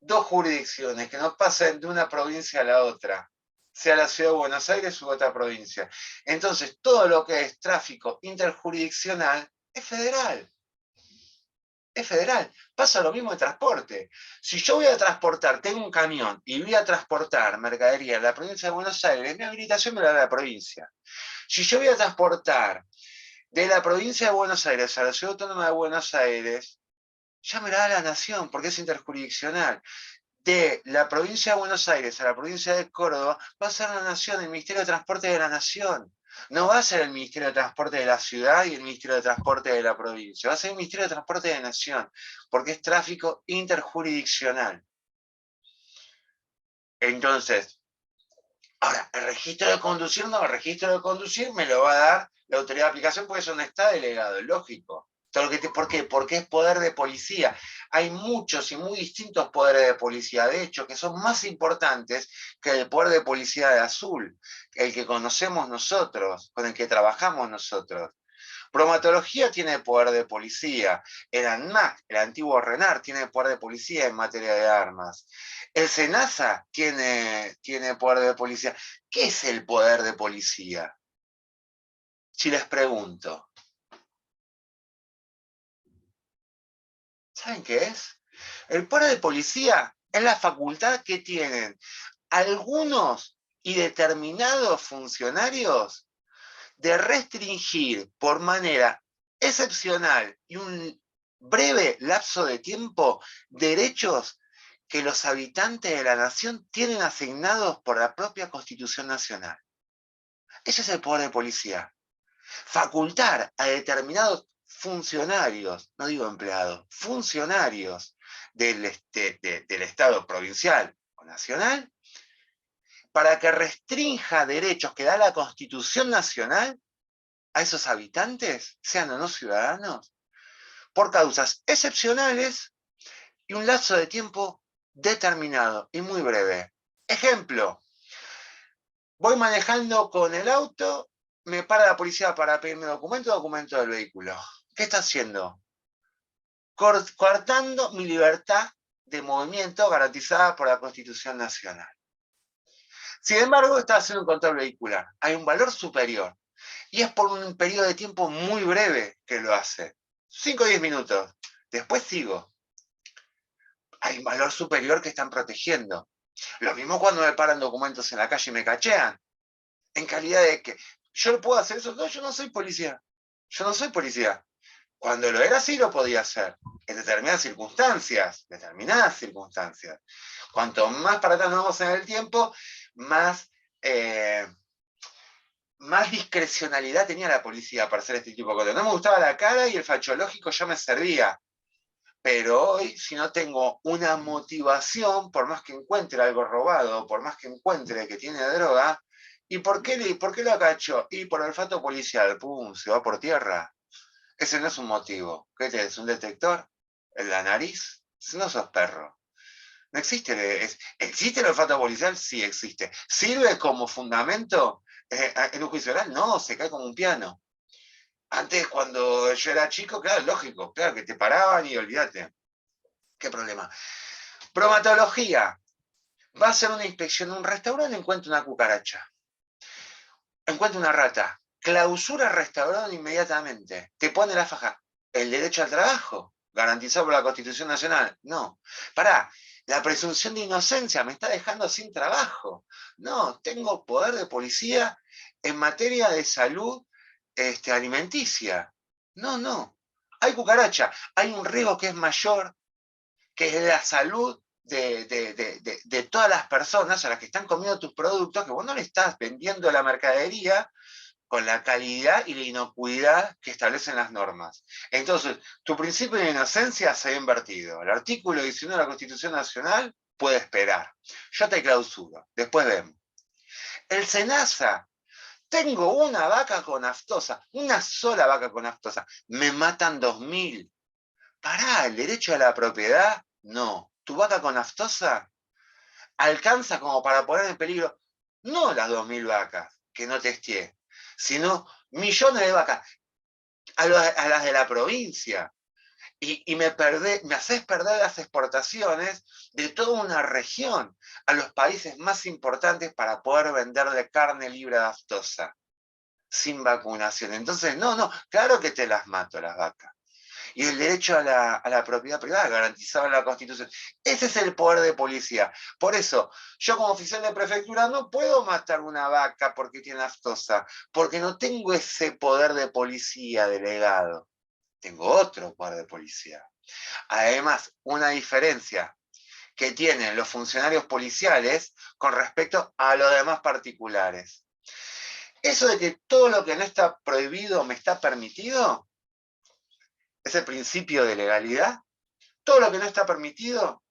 dos jurisdicciones, que no pasen de una provincia a la otra, sea la ciudad de Buenos Aires u otra provincia. Entonces, todo lo que es tráfico interjurisdiccional es federal. Es federal. Pasa lo mismo en transporte. Si yo voy a transportar, tengo un camión y voy a transportar mercadería en la provincia de Buenos Aires, mi habilitación me la da la provincia. Si yo voy a transportar de la provincia de Buenos Aires a la ciudad autónoma de Buenos Aires, ya me la da la nación, porque es interjurisdiccional. De la provincia de Buenos Aires a la provincia de Córdoba, va a ser la nación, el Ministerio de Transporte de la Nación. No va a ser el Ministerio de Transporte de la ciudad y el Ministerio de Transporte de la provincia. Va a ser el Ministerio de Transporte de la Nación, porque es tráfico interjurisdiccional. Entonces, ahora, el registro de conducir no, el registro de conducir me lo va a dar la autoridad de aplicación, porque eso no está delegado, es lógico. ¿Por qué? Porque es poder de policía. Hay muchos y muy distintos poderes de policía, de hecho, que son más importantes que el poder de policía de Azul, el que conocemos nosotros, con el que trabajamos nosotros. Bromatología tiene poder de policía. El ANMAC, el antiguo RENAR, tiene poder de policía en materia de armas. El SENASA tiene poder de policía. ¿Qué es el poder de policía? Si les pregunto, ¿saben qué es? El poder de policía es la facultad que tienen algunos y determinados funcionarios de restringir por manera excepcional y un breve lapso de tiempo derechos que los habitantes de la nación tienen asignados por la propia Constitución Nacional. Ese es el poder de policía. Facultar a determinados funcionarios, no digo empleados, funcionarios del Estado provincial o nacional, para que restrinja derechos que da la Constitución Nacional a esos habitantes, sean o no ciudadanos, por causas excepcionales y un lapso de tiempo determinado y muy breve. Ejemplo, voy manejando con el auto, me para la policía para pedirme documento del vehículo. ¿Qué está haciendo? Coartando mi libertad de movimiento garantizada por la Constitución Nacional. Sin embargo, está haciendo un control vehicular. Hay un valor superior. Y es por un periodo de tiempo muy breve que lo hace. 5 o 10 minutos. Después sigo. Hay un valor superior que están protegiendo. Lo mismo cuando me paran documentos en la calle y me cachean. En calidad de que, ¿yo puedo hacer eso? No, yo no soy policía. Yo no soy policía. Cuando lo era, sí lo podía hacer, en determinadas circunstancias. Cuanto más para atrás nos vamos en el tiempo, más discrecionalidad tenía la policía para hacer este tipo de cosas. No me gustaba la cara y el fachológico ya me servía. Pero hoy, si no tengo una motivación, por más que encuentre algo robado, por más que encuentre que tiene droga, ¿y por qué lo cachó? Y por olfato policial, ¡pum!, se va por tierra. Ese no es un motivo. ¿Qué tenés? ¿Un detector en la nariz? No sos perro. No existe. ¿Existe el olfato policial? Sí existe. ¿Sirve como fundamento en un juicio oral? No, se cae como un piano. Antes, cuando yo era chico, claro, lógico, claro, que te paraban y olvídate. ¿Qué problema? Bromatología. Va a hacer una inspección en un restaurante y encuentra una cucaracha. Encuentra una rata. Clausura el restaurante inmediatamente. Te pone la faja. ¿El derecho al trabajo? ¿Garantizado por la Constitución Nacional? No. Pará, la presunción de inocencia me está dejando sin trabajo. No, tengo poder de policía en materia de salud alimenticia. No. Hay cucaracha. Hay un riesgo que es mayor, que es la salud de todas las personas a las que están comiendo tus productos, que vos no le estás vendiendo la mercadería con la calidad y la inocuidad que establecen las normas. Entonces, tu principio de inocencia se ha invertido. El artículo 19 de la Constitución Nacional puede esperar. Yo te clausuro, después vemos. El SENASA. Tengo una vaca con aftosa, una sola vaca con aftosa. Me matan 2000. Pará, ¿el derecho a la propiedad? No. ¿Tu vaca con aftosa alcanza como para poner en peligro no las 2000 vacas que no testeé, sino millones de vacas a las de la provincia? Y me haces perder las exportaciones de toda una región a los países más importantes para poder venderle carne libre de aftosa sin vacunación. Entonces, no, claro que te las mato las vacas. Y el derecho a la propiedad privada garantizado en la Constitución. Ese es el poder de policía. Por eso, yo como oficial de prefectura no puedo matar una vaca porque tiene aftosa, porque no tengo ese poder de policía delegado. Tengo otro poder de policía. Además, una diferencia que tienen los funcionarios policiales con respecto a los demás particulares. Eso de que todo lo que no está prohibido me está permitido, ese principio de legalidad, todo lo que no está permitido,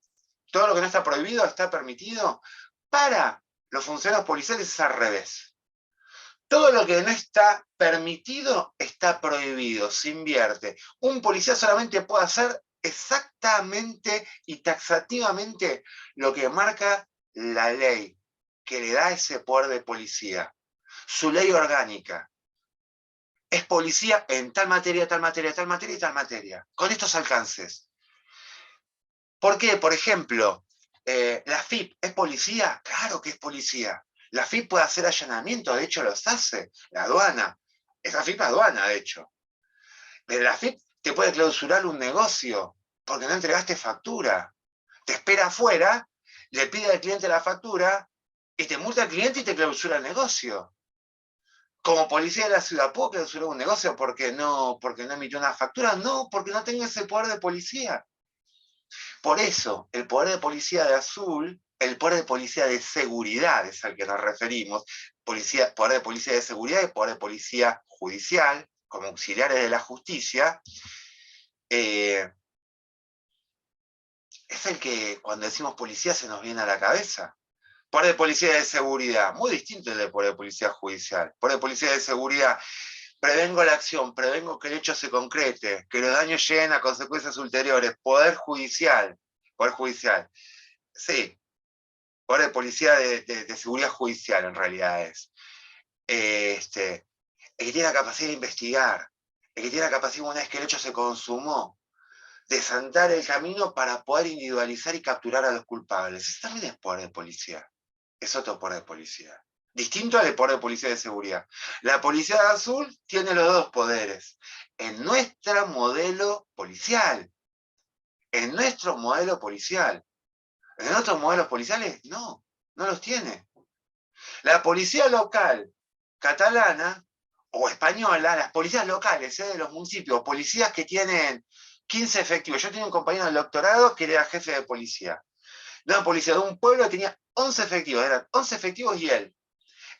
todo lo que no está prohibido está permitido, para los funcionarios policiales es al revés. Todo lo que no está permitido está prohibido, se invierte. Un policía solamente puede hacer exactamente y taxativamente lo que marca la ley, que le da ese poder de policía. Su ley orgánica. Es policía en tal materia, tal materia, tal materia y tal materia. Con estos alcances. ¿Por qué? Por ejemplo, la FIP es policía. Claro que es policía. La FIP puede hacer allanamientos, de hecho los hace. La aduana. Esa FIP es aduana, de hecho. Pero la FIP te puede clausurar un negocio porque no entregaste factura. Te espera afuera, le pide al cliente la factura y te multa al cliente y te clausura el negocio. Como policía de la ciudad, ¿puedo clausurar un negocio porque no emitió una factura? No, porque no tengo ese poder de policía. Por eso, el poder de policía de azul, el poder de policía de seguridad es al que nos referimos, poder de policía de seguridad y poder de policía judicial, como auxiliares de la justicia, es el que cuando decimos policía se nos viene a la cabeza. Poder de policía de seguridad, muy distinto del poder de policía judicial. Poder de policía de seguridad, prevengo la acción, prevengo que el hecho se concrete, que los daños lleguen a consecuencias ulteriores. Poder judicial, sí, poder de policía de seguridad judicial en realidad es. El que tiene la capacidad de investigar, el que tiene la capacidad, una vez que el hecho se consumó, de sandar el camino para poder individualizar y capturar a los culpables. Eso también es poder de policía. Es otro poder de policía. Distinto al poder de policía de seguridad. La policía de azul tiene los dos poderes. En nuestro modelo policial. En nuestros modelos policiales, no los tiene. La policía local catalana o española, las policías locales, de los municipios, policías que tienen 15 efectivos. Yo tenía un compañero del doctorado que era jefe de policía. De una policía de un pueblo que tenía 11 efectivos, eran 11 efectivos y él.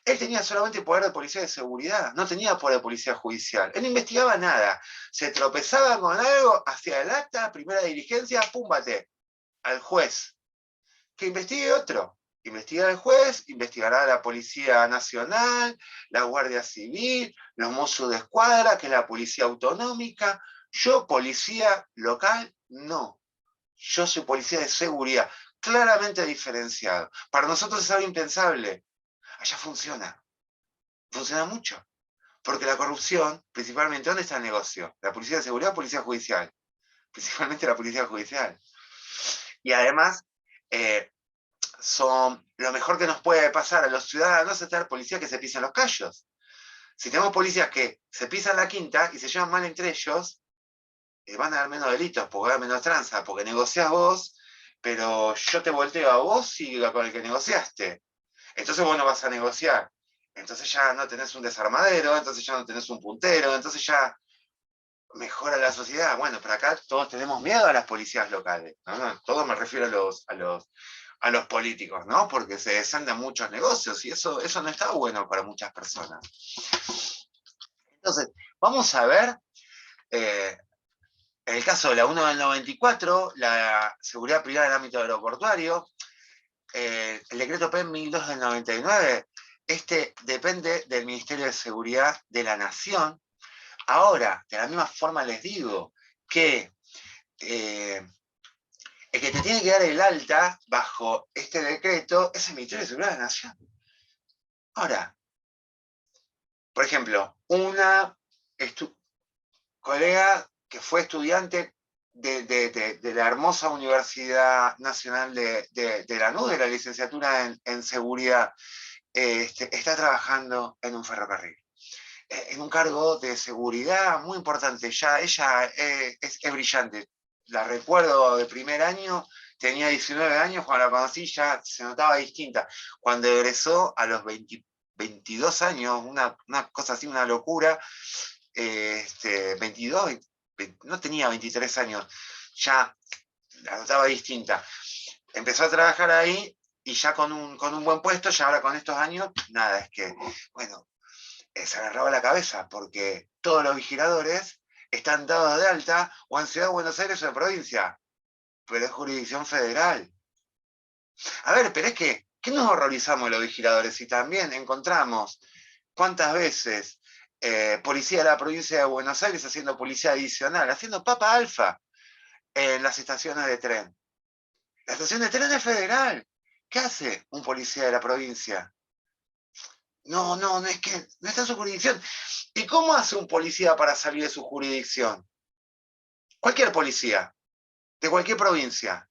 Él tenía solamente poder de policía de seguridad, no tenía poder de policía judicial. Él no investigaba nada. Se tropezaba con algo, hacía el acta, primera diligencia, púmbate, al juez. Que investigue otro. Investiga el juez, investigará la Policía Nacional, la Guardia Civil, los Mossos de Escuadra, que es la Policía Autonómica. Yo, policía local, no. Yo soy policía de seguridad, claramente diferenciado. Para nosotros es algo impensable. Allá funciona. Funciona mucho. Porque la corrupción, principalmente, ¿dónde está el negocio? La policía de seguridad o policía judicial. Principalmente la policía judicial. Y además, son lo mejor que nos puede pasar a los ciudadanos es tener policías que se pisan los callos. Si tenemos policías que se pisan la quinta y se llevan mal entre ellos, van a haber menos delitos, porque va a haber menos tranza, porque negociás vos, pero yo te volteo a vos y con el que negociaste. Entonces vos no vas a negociar. Entonces ya no tenés un desarmadero, entonces ya no tenés un puntero, entonces ya mejora la sociedad. Bueno, pero acá todos tenemos miedo a las policías locales. ¿No? Todos me refiero a los políticos, ¿no? Porque se desandan muchos negocios y eso no está bueno para muchas personas. Entonces, vamos a ver, en el caso de la 1 del 94, la seguridad privada en el ámbito aeroportuario, el decreto PEN 1002 del 99, este depende del Ministerio de Seguridad de la Nación. Ahora, de la misma forma les digo que el que te tiene que dar el alta bajo este decreto es el Ministerio de Seguridad de la Nación. Ahora, por ejemplo, una colega que fue estudiante de la hermosa Universidad Nacional de Lanús, de la licenciatura en Seguridad, está trabajando en un ferrocarril, en un cargo de seguridad muy importante. Ya ella es brillante. La recuerdo de primer año, tenía 19 años, cuando la conocí ya se notaba distinta. Cuando egresó a los 22 años, una cosa así, una locura, 22, no tenía 23 años, ya la notaba distinta. Empezó a trabajar ahí y ya con un buen puesto, ya ahora con estos años, nada, es que, bueno, se agarraba la cabeza porque todos los vigiladores están dados de alta o en Ciudad de Buenos Aires o en provincia, pero es jurisdicción federal. A ver, pero es que, ¿qué nos horrorizamos los vigiladores? Y también encontramos cuántas veces policía de la provincia de Buenos Aires haciendo policía adicional, haciendo papa alfa en las estaciones de tren. La estación de tren es federal. ¿Qué hace un policía de la provincia? No, es que no está en su jurisdicción. ¿Y cómo hace un policía para salir de su jurisdicción? Cualquier policía, de cualquier provincia.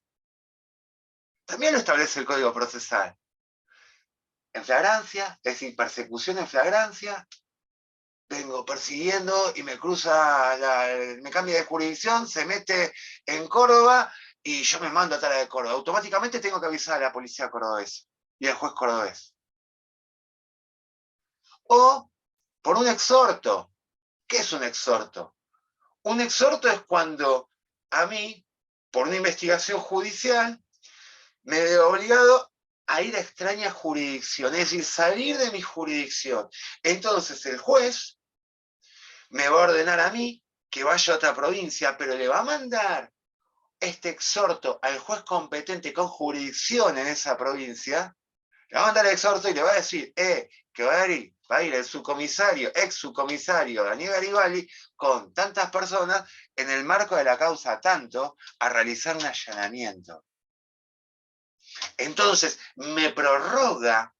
También lo establece el Código Procesal. En flagrancia, es decir, persecución en flagrancia, vengo persiguiendo y me me cambia de jurisdicción, se mete en Córdoba y yo me mando a Tala de Córdoba. Automáticamente tengo que avisar a la policía cordobesa y al juez cordobés. O por un exhorto. ¿Qué es un exhorto? Un exhorto es cuando a mí, por una investigación judicial, me veo obligado a ir a extraña jurisdicción, es decir, salir de mi jurisdicción. Entonces el juez me va a ordenar a mí que vaya a otra provincia, pero le va a mandar este exhorto al juez competente con jurisdicción en esa provincia, le va a mandar el exhorto y le va a decir que va a ir el subcomisario, ex subcomisario Daniel Garibaldi, con tantas personas en el marco de la causa tanto, a realizar un allanamiento. Entonces, me prolonga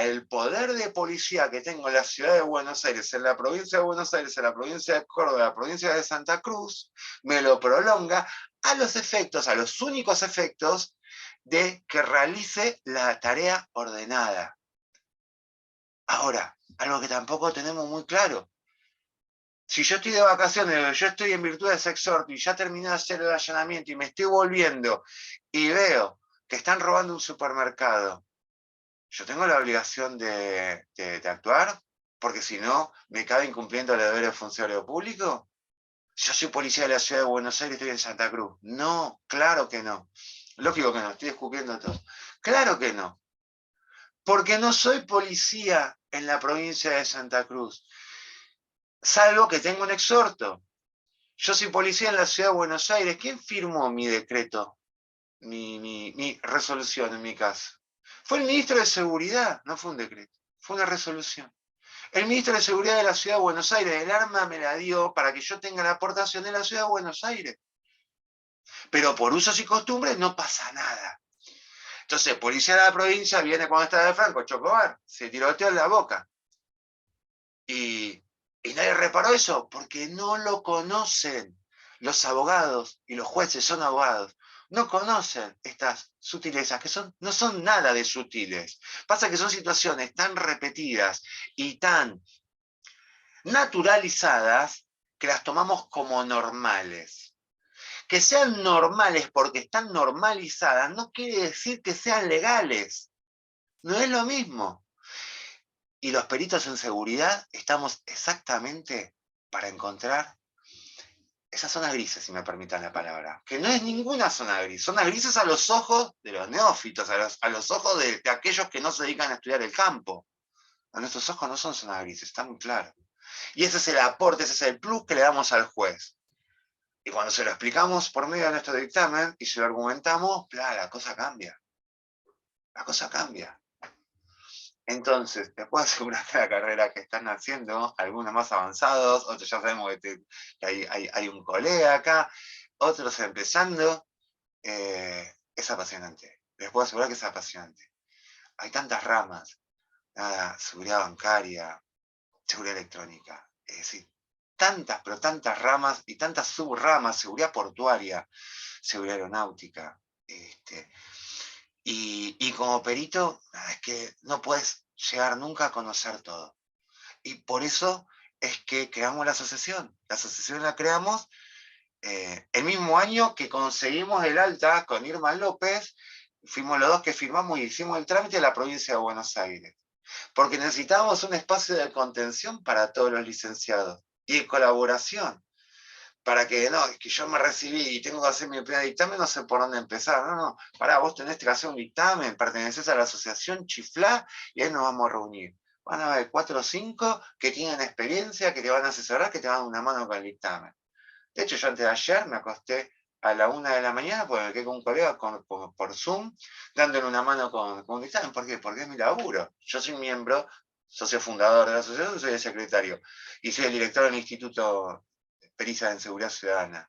el poder de policía que tengo en la ciudad de Buenos Aires, en la provincia de Buenos Aires, en la provincia de Córdoba, en la provincia de Santa Cruz, me lo prolonga a los únicos efectos de que realice la tarea ordenada. Ahora, algo que tampoco tenemos muy claro. Si yo estoy de vacaciones, yo estoy en virtud de ese exhorto y ya terminé de hacer el allanamiento y me estoy volviendo y veo que están robando un supermercado, yo tengo la obligación de actuar, porque si no, me cabe incumpliendo los deberes de funcionario público. Yo soy policía de la ciudad de Buenos Aires y estoy en Santa Cruz. No, claro que no. Lógico que no, estoy escupiendo todo. Claro que no. Porque no soy policía en la provincia de Santa Cruz. Salvo que tengo un exhorto. Yo soy policía en la ciudad de Buenos Aires. ¿Quién firmó mi decreto? Mi resolución en mi caso. Fue el ministro de Seguridad, no fue un decreto, fue una resolución. El ministro de Seguridad de la ciudad de Buenos Aires, el arma me la dio para que yo tenga la aportación de la ciudad de Buenos Aires. Pero por usos y costumbres no pasa nada. Entonces, policía de la provincia viene cuando está de Franco, Chocobar, se tiroteó en la boca. Y nadie reparó eso, porque no lo conocen. Los abogados y los jueces son abogados. No conocen estas sutilezas, que no son nada de sutiles. Pasa que son situaciones tan repetidas y tan naturalizadas que las tomamos como normales. Que sean normales porque están normalizadas no quiere decir que sean legales. No es lo mismo. Y los peritos en seguridad estamos exactamente para encontrar esa zona grises, si me permitan la palabra, que no es ninguna zona gris, zonas grises a los ojos de los neófitos, a los ojos de aquellos que no se dedican a estudiar el campo. A nuestros ojos no son zonas grises, está muy claro. Y ese es el aporte, ese es el plus que le damos al juez. Y cuando se lo explicamos por medio de nuestro dictamen y se lo argumentamos, la cosa cambia. La cosa cambia. Entonces, te puedo asegurar que la carrera que están haciendo, algunos más avanzados, otros ya sabemos que hay un colega acá, otros empezando, es apasionante. Les puedo asegurar que es apasionante. Hay tantas ramas, seguridad bancaria, seguridad electrónica, es decir, tantas, pero tantas ramas y tantas subramas, seguridad portuaria, seguridad aeronáutica, y como perito, es que no puedes llegar nunca a conocer todo. Y por eso es que creamos la asociación. La asociación la creamos el mismo año que conseguimos el alta con Irma López, fuimos los dos que firmamos y hicimos el trámite de la provincia de Buenos Aires. Porque necesitábamos un espacio de contención para todos los licenciados y de colaboración. Para que, no, es que yo me recibí y tengo que hacer mi primer dictamen, no sé por dónde empezar. No, pará, vos tenés que hacer un dictamen, pertenecés a la asociación Chiflá y ahí nos vamos a reunir. Van a haber 4 o 5 que tienen experiencia, que te van a asesorar, que te van a dar una mano con el dictamen. De hecho, yo antes de ayer me acosté a la 1 de la mañana porque me quedé con un colega por Zoom, dándole una mano con un dictamen. ¿Por qué? Porque es mi laburo. Yo soy miembro, socio fundador de la asociación, soy el secretario y soy el director del Instituto Pericia en Seguridad Ciudadana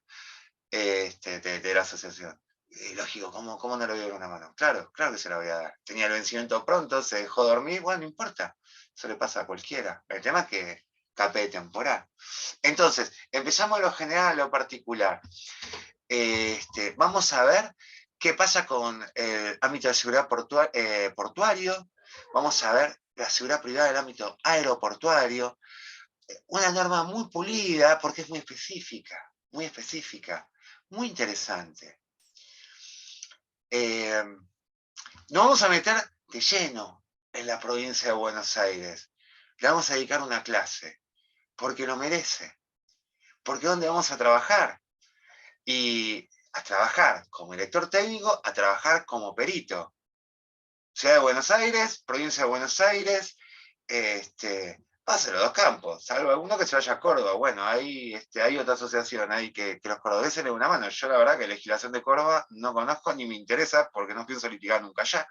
de la asociación. Y lógico, ¿cómo no le voy a dar una mano? Claro que se la voy a dar. Tenía el vencimiento pronto, se dejó dormir, bueno, no importa, eso le pasa a cualquiera. El tema es que capé temporal. Entonces, empezamos lo general a lo particular. Vamos a ver qué pasa con el ámbito de seguridad portuario, vamos a ver la seguridad privada del ámbito aeroportuario, una norma muy pulida porque es muy específica, muy interesante. Nos vamos a meter de lleno en la provincia de Buenos Aires. Le vamos a dedicar una clase, porque lo merece. Porque ¿dónde vamos a trabajar? Y a trabajar como director técnico, a trabajar como perito. Ciudad de Buenos Aires, provincia de Buenos Aires, pase los dos campos, salvo alguno que se vaya a Córdoba. Bueno, hay otra asociación ahí que los cordobeses le den una mano. Yo la verdad que la legislación de Córdoba no conozco ni me interesa porque no pienso litigar nunca allá.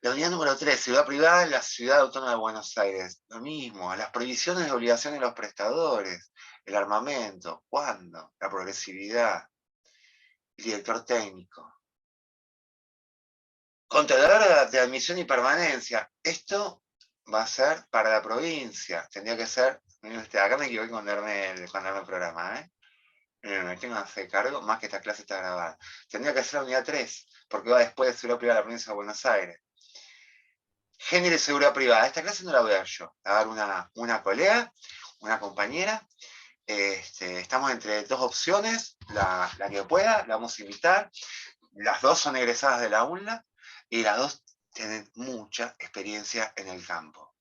La unidad número 3, seguridad privada en la Ciudad Autónoma de Buenos Aires. Lo mismo, las prohibiciones y obligaciones de los prestadores, el armamento, ¿cuándo? La progresividad, el director técnico. Controlador de admisión y permanencia. Esto va a ser para la provincia. Tendría que ser, acá me equivoqué cuando armé el programa, me tengo que hacer cargo, más que esta clase está grabada. Tendría que ser la unidad 3, porque va después de seguridad privada de la provincia de Buenos Aires. Género y seguridad privada. Esta clase no la voy a dar yo, la va a dar una colega, una compañera. Estamos entre dos opciones, la que pueda, la vamos a invitar. Las dos son egresadas de la UNLA. y las dos tienen mucha experiencia en el campo.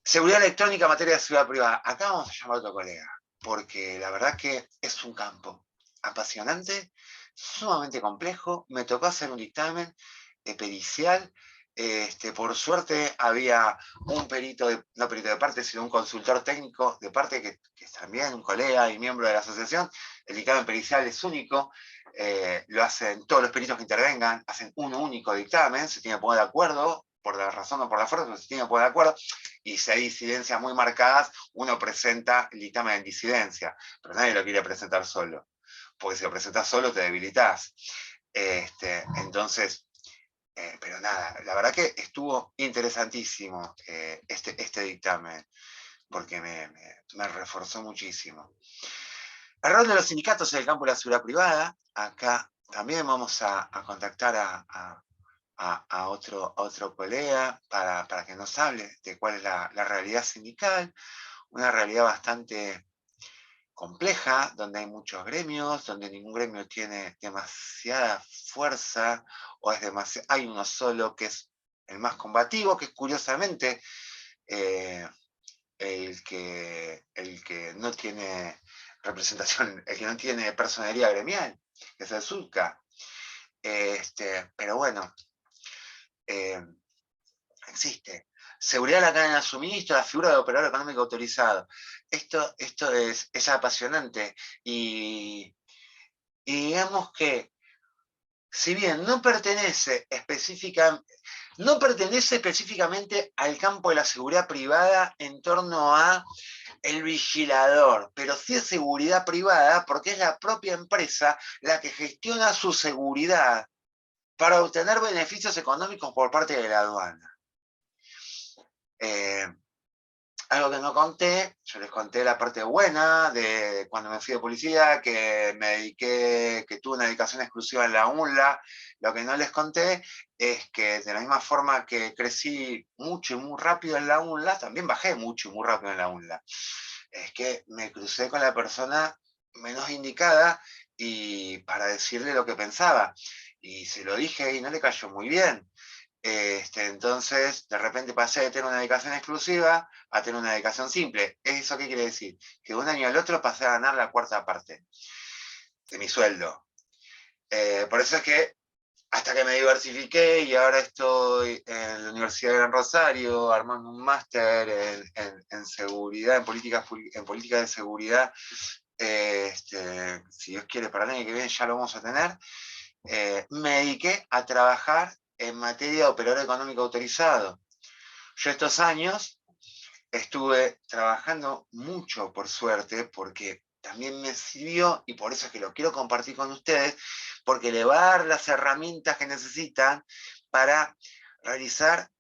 Seguridad electrónica, materia de seguridad privada. Acá vamos a llamar a otro colega, porque la verdad que es un campo apasionante, sumamente complejo. Me tocó hacer un dictamen pericial. Por suerte había un perito, no perito de parte, sino un consultor técnico de parte que es también un colega y miembro de la asociación. El dictamen pericial es único, lo hacen todos los peritos que intervengan, hacen un único dictamen, se tiene que poner de acuerdo, por la razón o por la fuerza, pero se tiene que poner de acuerdo, y si hay disidencias muy marcadas, uno presenta el dictamen en disidencia, pero nadie lo quiere presentar solo, porque si lo presentas solo te debilitas. Entonces, pero nada, la verdad que estuvo interesantísimo este dictamen, porque me reforzó muchísimo. El rol de los sindicatos en el campo de la seguridad privada. Acá también vamos a contactar a otro colega para que nos hable de cuál es la realidad sindical, una realidad bastante compleja, donde hay muchos gremios, donde ningún gremio tiene demasiada fuerza, o hay uno solo que es el más combativo, que es curiosamente el que no tiene representación, el que no tiene personería gremial, que es el SUDCA. Pero bueno, existe. Seguridad de la cadena de suministro, la figura de operador económico autorizado. Esto es apasionante y digamos que, si bien no pertenece específicamente al campo de la seguridad privada en torno a el vigilador, pero sí es seguridad privada porque es la propia empresa la que gestiona su seguridad para obtener beneficios económicos por parte de la aduana. Algo que no conté, yo les conté la parte buena de cuando me fui de policía, que tuve una dedicación exclusiva en la UNLA. Lo que no les conté es que de la misma forma que crecí mucho y muy rápido en la UNLA, también bajé mucho y muy rápido en la UNLA. Es que me crucé con la persona menos indicada y para decirle lo que pensaba. Y se lo dije y no le cayó muy bien. Entonces, de repente pasé de tener una dedicación exclusiva a tener una dedicación simple. ¿Eso qué quiere decir? Que de un año al otro pasé a ganar la cuarta parte de mi sueldo. Por eso es que hasta que me diversifiqué y ahora estoy en la Universidad de Gran Rosario armando un máster en seguridad, en política de seguridad. Si Dios quiere, para el año que viene ya lo vamos a tener. Me dediqué a trabajar en materia de operador económico autorizado. Yo estos años estuve trabajando mucho, por suerte, porque también me sirvió, y por eso es que lo quiero compartir con ustedes, porque le va a dar las herramientas que necesitan para realizar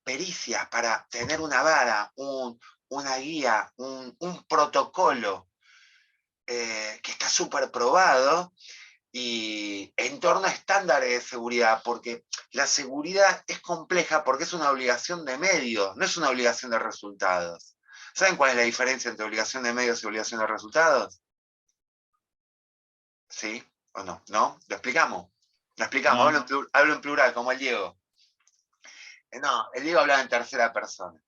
pericias, para tener una vara, una guía, un protocolo que está súper probado, y en torno a estándares de seguridad, porque la seguridad es compleja porque es una obligación de medios, no es una obligación de resultados. ¿Saben cuál es la diferencia entre obligación de medios y obligación de resultados? ¿Sí o no? ¿No? ¿Lo explicamos? Lo explicamos, no. Hablo en plural, como el Diego. No, el Diego hablaba en tercera persona.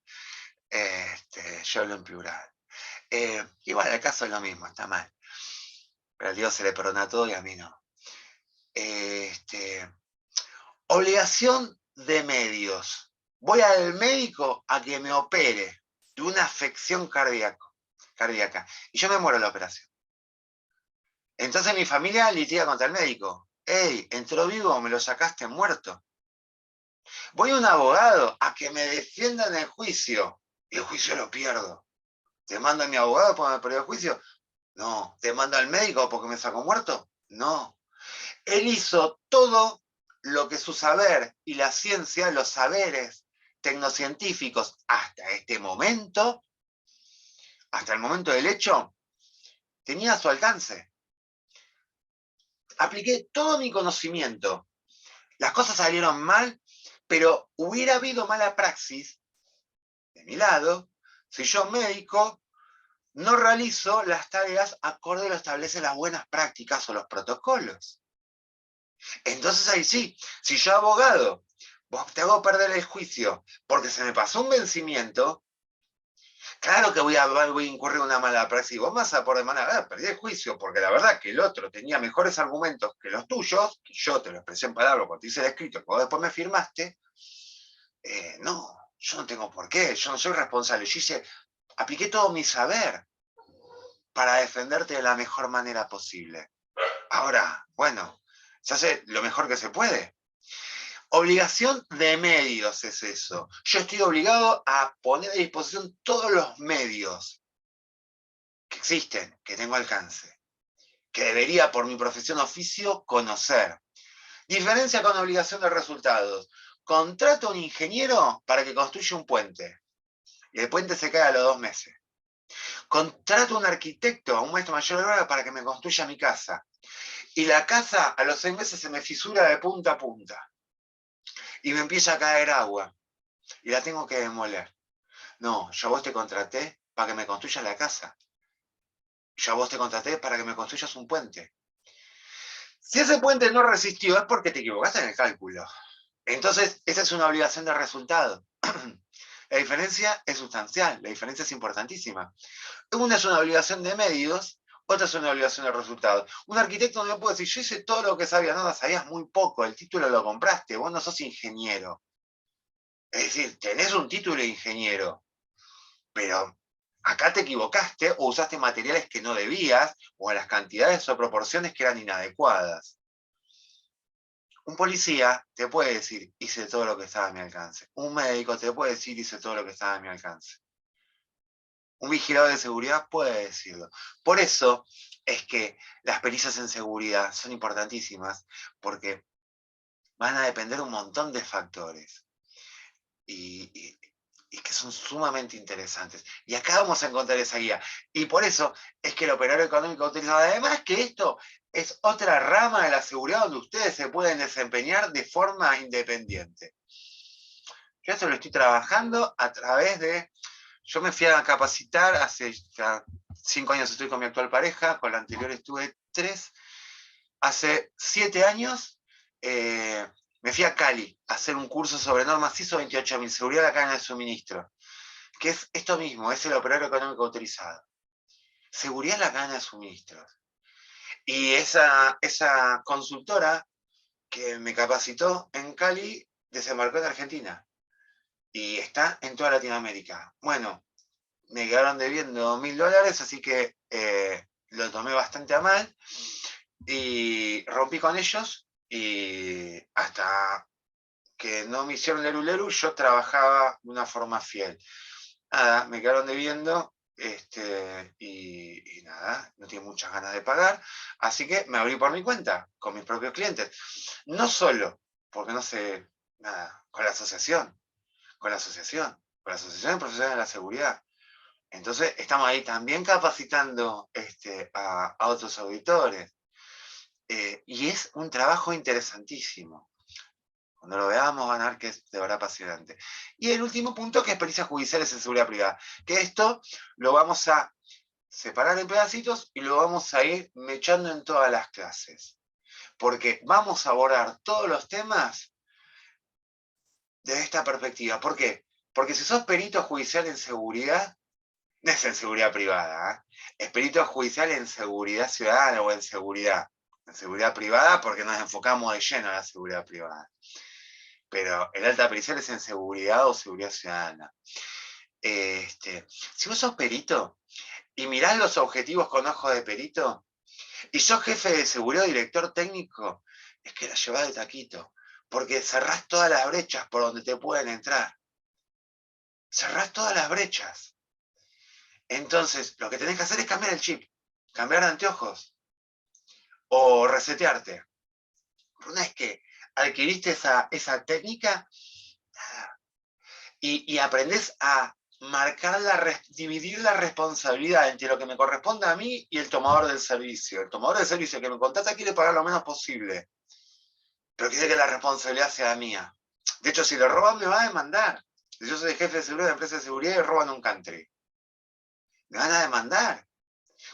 Yo hablo en plural. Igual el caso es lo mismo, está mal. Pero al Diego se le perdona todo y a mí no. Obligación de medios. Voy al médico a que me opere de una afección cardíaca y yo me muero en la operación. Entonces mi familia litiga contra el médico. ¡Ey, entró vivo, me lo sacaste muerto! Voy a un abogado a que me defienda en el juicio y el juicio lo pierdo. ¿Te manda a mi abogado porque me perdió el juicio? No. ¿Te manda al médico porque me sacó muerto? No. Él hizo todo lo que su saber y la ciencia, los saberes tecnocientíficos hasta este momento, hasta el momento del hecho, tenía a su alcance. Apliqué todo mi conocimiento. Las cosas salieron mal, pero hubiera habido mala praxis de mi lado si yo, médico, no realizo las tareas acorde a lo que establecen las buenas prácticas o los protocolos. Entonces ahí sí, si yo abogado, te hago perder el juicio porque se me pasó un vencimiento, claro que voy a incurrir en una mala praxis. Vos vas a por de mala perdí el juicio, porque la verdad que el otro tenía mejores argumentos que los tuyos, que yo te lo expresé en palabras cuando te hice el escrito, que vos después me firmaste. No, yo no tengo por qué, yo no soy responsable. Yo apliqué todo mi saber para defenderte de la mejor manera posible. Ahora, bueno, se hace lo mejor que se puede. Obligación de medios es eso. Yo estoy obligado a poner a disposición todos los medios que existen, que tengo alcance, que debería por mi profesión oficio conocer. Diferencia con obligación de resultados. Contrato a un ingeniero para que construya un puente. Y el puente se cae a los 2 meses. Contrato a un arquitecto, a un maestro mayor de obra para que me construya mi casa. Y la casa a los 6 meses se me fisura de punta a punta. Y me empieza a caer agua. Y la tengo que demoler. No, yo a vos te contraté para que me construyas la casa. Yo a vos te contraté para que me construyas un puente. Si ese puente no resistió es porque te equivocaste en el cálculo. Entonces, esa es una obligación de resultado. La diferencia es sustancial, la diferencia es importantísima. Una es una obligación de medios, otra es una obligación de resultados. Un arquitecto no me puede decir, yo hice todo lo que sabía, no, sabías muy poco, el título lo compraste, vos no sos ingeniero. Es decir, tenés un título de ingeniero, pero acá te equivocaste o usaste materiales que no debías, o a las cantidades o proporciones que eran inadecuadas. Un policía te puede decir, hice todo lo que estaba a mi alcance. Un médico te puede decir, hice todo lo que estaba a mi alcance. Un vigilador de seguridad puede decirlo. Por eso es que las pericias en seguridad son importantísimas, porque van a depender un montón de factores. Y que son sumamente interesantes. Y acá vamos a encontrar esa guía. Y por eso es que el operador económico autorizado, además que esto es otra rama de la seguridad donde ustedes se pueden desempeñar de forma independiente. Yo esto lo estoy trabajando a través de... Yo me fui a capacitar, hace 5 años estoy con mi actual pareja, con la anterior estuve 3. Hace 7 años me fui a Cali a hacer un curso sobre normas ISO 28000, seguridad de la cadena de suministro, que es esto mismo, es el operador económico autorizado. Seguridad en la cadena de suministros. Y esa consultora que me capacitó en Cali desembarcó en Argentina y está en toda Latinoamérica. Bueno, me quedaron debiendo $1000, así que lo tomé bastante a mal y rompí con ellos y hasta que no me hicieron leru, yo trabajaba de una forma fiel. Nada, me quedaron debiendo y nada, no tenía muchas ganas de pagar, así que me abrí por mi cuenta, con mis propios clientes. No solo, porque no sé, nada, con la asociación de profesionales de la seguridad. Entonces, estamos ahí también capacitando a otros auditores. Y es un trabajo interesantísimo. Cuando lo veamos van a ver que es de verdad apasionante. Y el último punto, que es pericias judiciales en seguridad privada. Que esto lo vamos a separar en pedacitos y lo vamos a ir mechando en todas las clases. Porque vamos a abordar todos los temas desde esta perspectiva. ¿Por qué? Porque si sos perito judicial en seguridad, no es en seguridad privada, es perito judicial en seguridad ciudadana o en seguridad privada, porque nos enfocamos de lleno en la seguridad privada. Pero el alta pericial es en seguridad o seguridad ciudadana. Si vos sos perito y mirás los objetivos con ojo de perito, y sos jefe de seguridad o director técnico, es que la llevás de taquito, porque cerrás todas las brechas por donde te pueden entrar. Cerrás todas las brechas. Entonces, lo que tenés que hacer es cambiar el chip, cambiar de anteojos o resetearte. Una vez que adquiriste esa técnica y aprendés a dividir la responsabilidad entre lo que me corresponde a mí y el tomador del servicio. El tomador del servicio que me contrata quiere pagar lo menos posible, pero quiere que la responsabilidad sea mía. De hecho, si le roban, me va a demandar. Si yo soy jefe de seguridad de empresa de seguridad y roban un country, me van a demandar.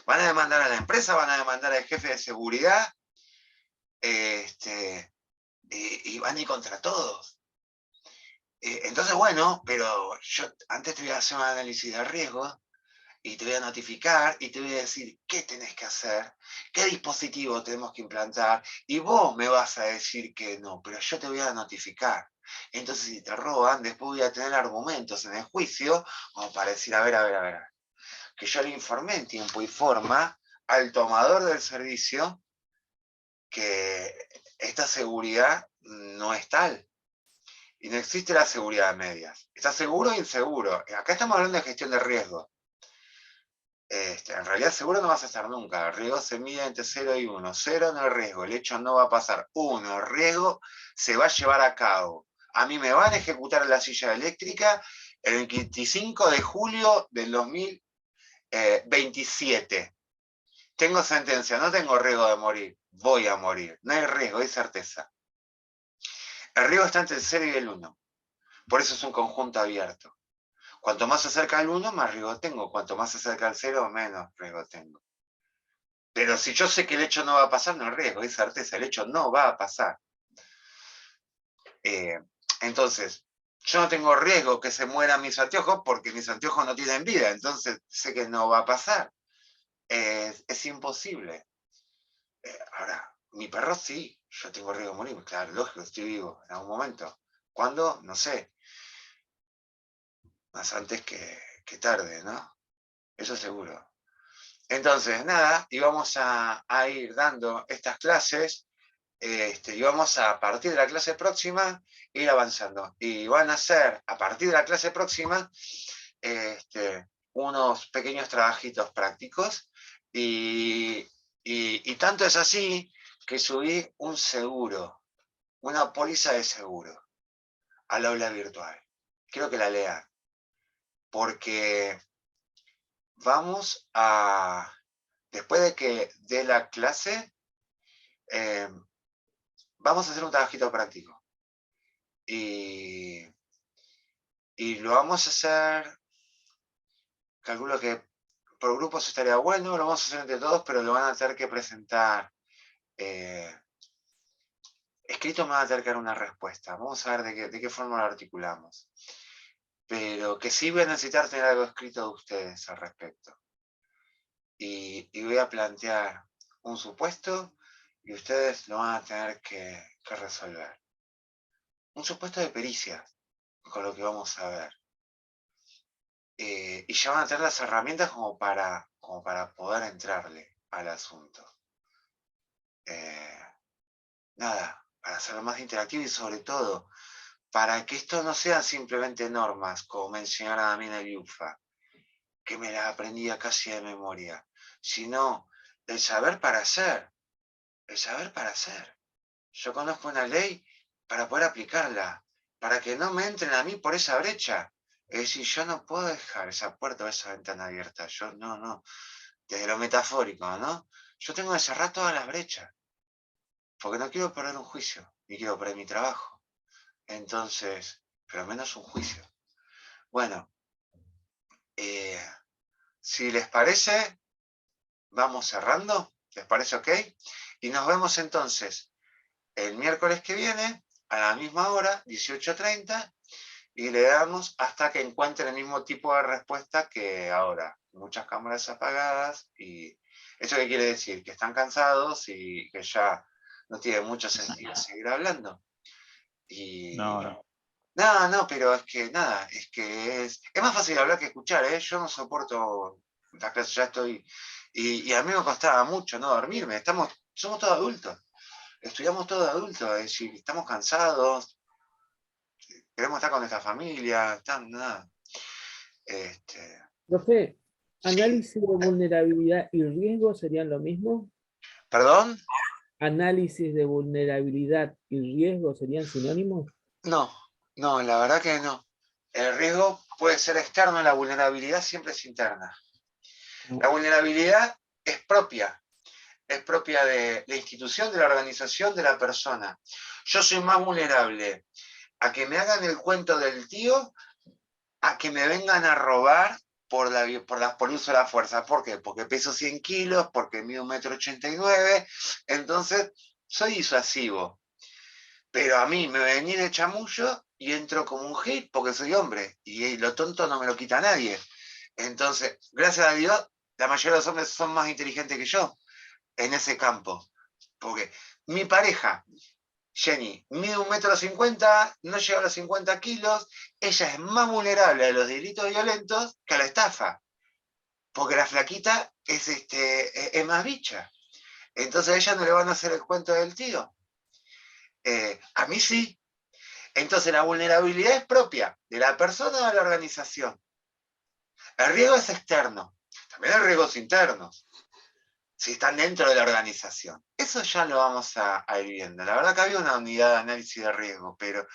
Van a demandar a la empresa, van a demandar al jefe de seguridad. y van a ir contra todos. Entonces, bueno, pero yo antes te voy a hacer un análisis de riesgo y te voy a notificar y te voy a decir qué tenés que hacer, qué dispositivo tenemos que implantar, y vos me vas a decir que no, pero yo te voy a notificar. Entonces, si te roban, después voy a tener argumentos en el juicio como para decir, a ver, que yo le informé en tiempo y forma al tomador del servicio que esta seguridad no es tal. Y no existe la seguridad a medias. Está seguro e inseguro. Acá estamos hablando de gestión de riesgo. En realidad seguro no vas a estar nunca. El riesgo se mide entre 0 y 1. 0 no es riesgo, el hecho no va a pasar. 1, el riesgo se va a llevar a cabo. A mí me van a ejecutar la silla eléctrica el 25 de julio del 2027. Tengo sentencia, no tengo riesgo de morir. Voy a morir. No hay riesgo, hay certeza. El riesgo está entre el 0 y el 1. Por eso es un conjunto abierto. Cuanto más se acerca al 1, más riesgo tengo. Cuanto más se acerca al 0, menos riesgo tengo. Pero si yo sé que el hecho no va a pasar, no es riesgo, es certeza. El hecho no va a pasar. Entonces, yo no tengo riesgo que se mueran mis anteojos porque mis anteojos no tienen vida. Entonces, sé que no va a pasar. Es imposible. Ahora, mi perro sí. Yo tengo riesgo de morir. Claro, lógico, estoy vivo en algún momento. ¿Cuándo? No sé. Más antes que tarde, ¿no? Eso seguro. Entonces, nada, íbamos a ir dando estas clases, y vamos a partir de la clase próxima, ir avanzando. Y van a ser, a partir de la clase próxima, unos pequeños trabajitos prácticos, y tanto es así que subí un seguro, una póliza de seguro, al aula virtual. Quiero que la lean, porque vamos a, después de que dé la clase, vamos a hacer un trabajito práctico. Y lo vamos a hacer, calculo que por grupos estaría bueno, lo vamos a hacer entre todos, pero lo van a tener que presentar. Escrito me van a tener que dar una respuesta. Vamos a ver de qué forma lo articulamos. Pero que sí voy a necesitar tener algo escrito de ustedes al respecto. Y voy a plantear un supuesto y ustedes lo van a tener que resolver. Un supuesto de pericia, con lo que vamos a ver. Y ya van a tener las herramientas como para poder entrarle al asunto. Nada, para hacerlo más interactivo y sobre todo, para que esto no sean simplemente normas, como me enseñaron a mí en el UFA, que me las aprendía casi de memoria, sino el saber para hacer. El saber para hacer. Yo conozco una ley para poder aplicarla, para que no me entren a mí por esa brecha. Es decir, yo no puedo dejar esa puerta o esa ventana abierta. Yo no. Desde lo metafórico, ¿no? Yo tengo que cerrar todas las brechas. Porque no quiero perder un juicio, ni quiero perder mi trabajo. Entonces, pero menos un juicio. Bueno, si les parece, vamos cerrando. ¿Les parece ok? Y nos vemos entonces el miércoles que viene, a la misma hora, 18:30, y le damos hasta que encuentre el mismo tipo de respuesta que ahora. Muchas cámaras apagadas, y ¿eso qué quiere decir? Que están cansados y que ya no tiene mucho sentido seguir hablando. Y No, pero es que nada, es más fácil hablar que escuchar, ¿eh? Yo no soporto las clases, ya estoy, y a mí me costaba mucho no dormirme, somos todos adultos. Estudiamos todos adultos, es decir, estamos cansados, queremos estar con nuestra familia, nada. Profe, Sí. ¿análisis de vulnerabilidad y riesgo serían lo mismo? ¿Perdón? ¿Análisis de vulnerabilidad y riesgo serían sinónimos? No, la verdad que no. El riesgo puede ser externo, la vulnerabilidad siempre es interna. La vulnerabilidad es propia de la institución, de la organización, de la persona. Yo soy más vulnerable a que me hagan el cuento del tío, a que me vengan a robar por el uso de la fuerza. ¿Por qué? Porque peso 100 kilos, porque mido 1,89 m. Entonces, soy disuasivo. Pero a mí me venía de chamullo y entro como un hit porque soy hombre. Y lo tonto no me lo quita nadie. Entonces, gracias a Dios, la mayoría de los hombres son más inteligentes que yo en ese campo. Porque mi pareja, Jenny, mide 1,50 m, no llega a los 50 kilos, ella es más vulnerable a los delitos violentos que a la estafa. Porque la flaquita es más bicha. Entonces a ella no le van a hacer el cuento del tío. A mí sí. Entonces la vulnerabilidad es propia de la persona o de la organización. El riesgo es externo. También hay riesgos internos, si están dentro de la organización. Eso ya lo vamos a ir viendo. La verdad que había una unidad de análisis de riesgo, pero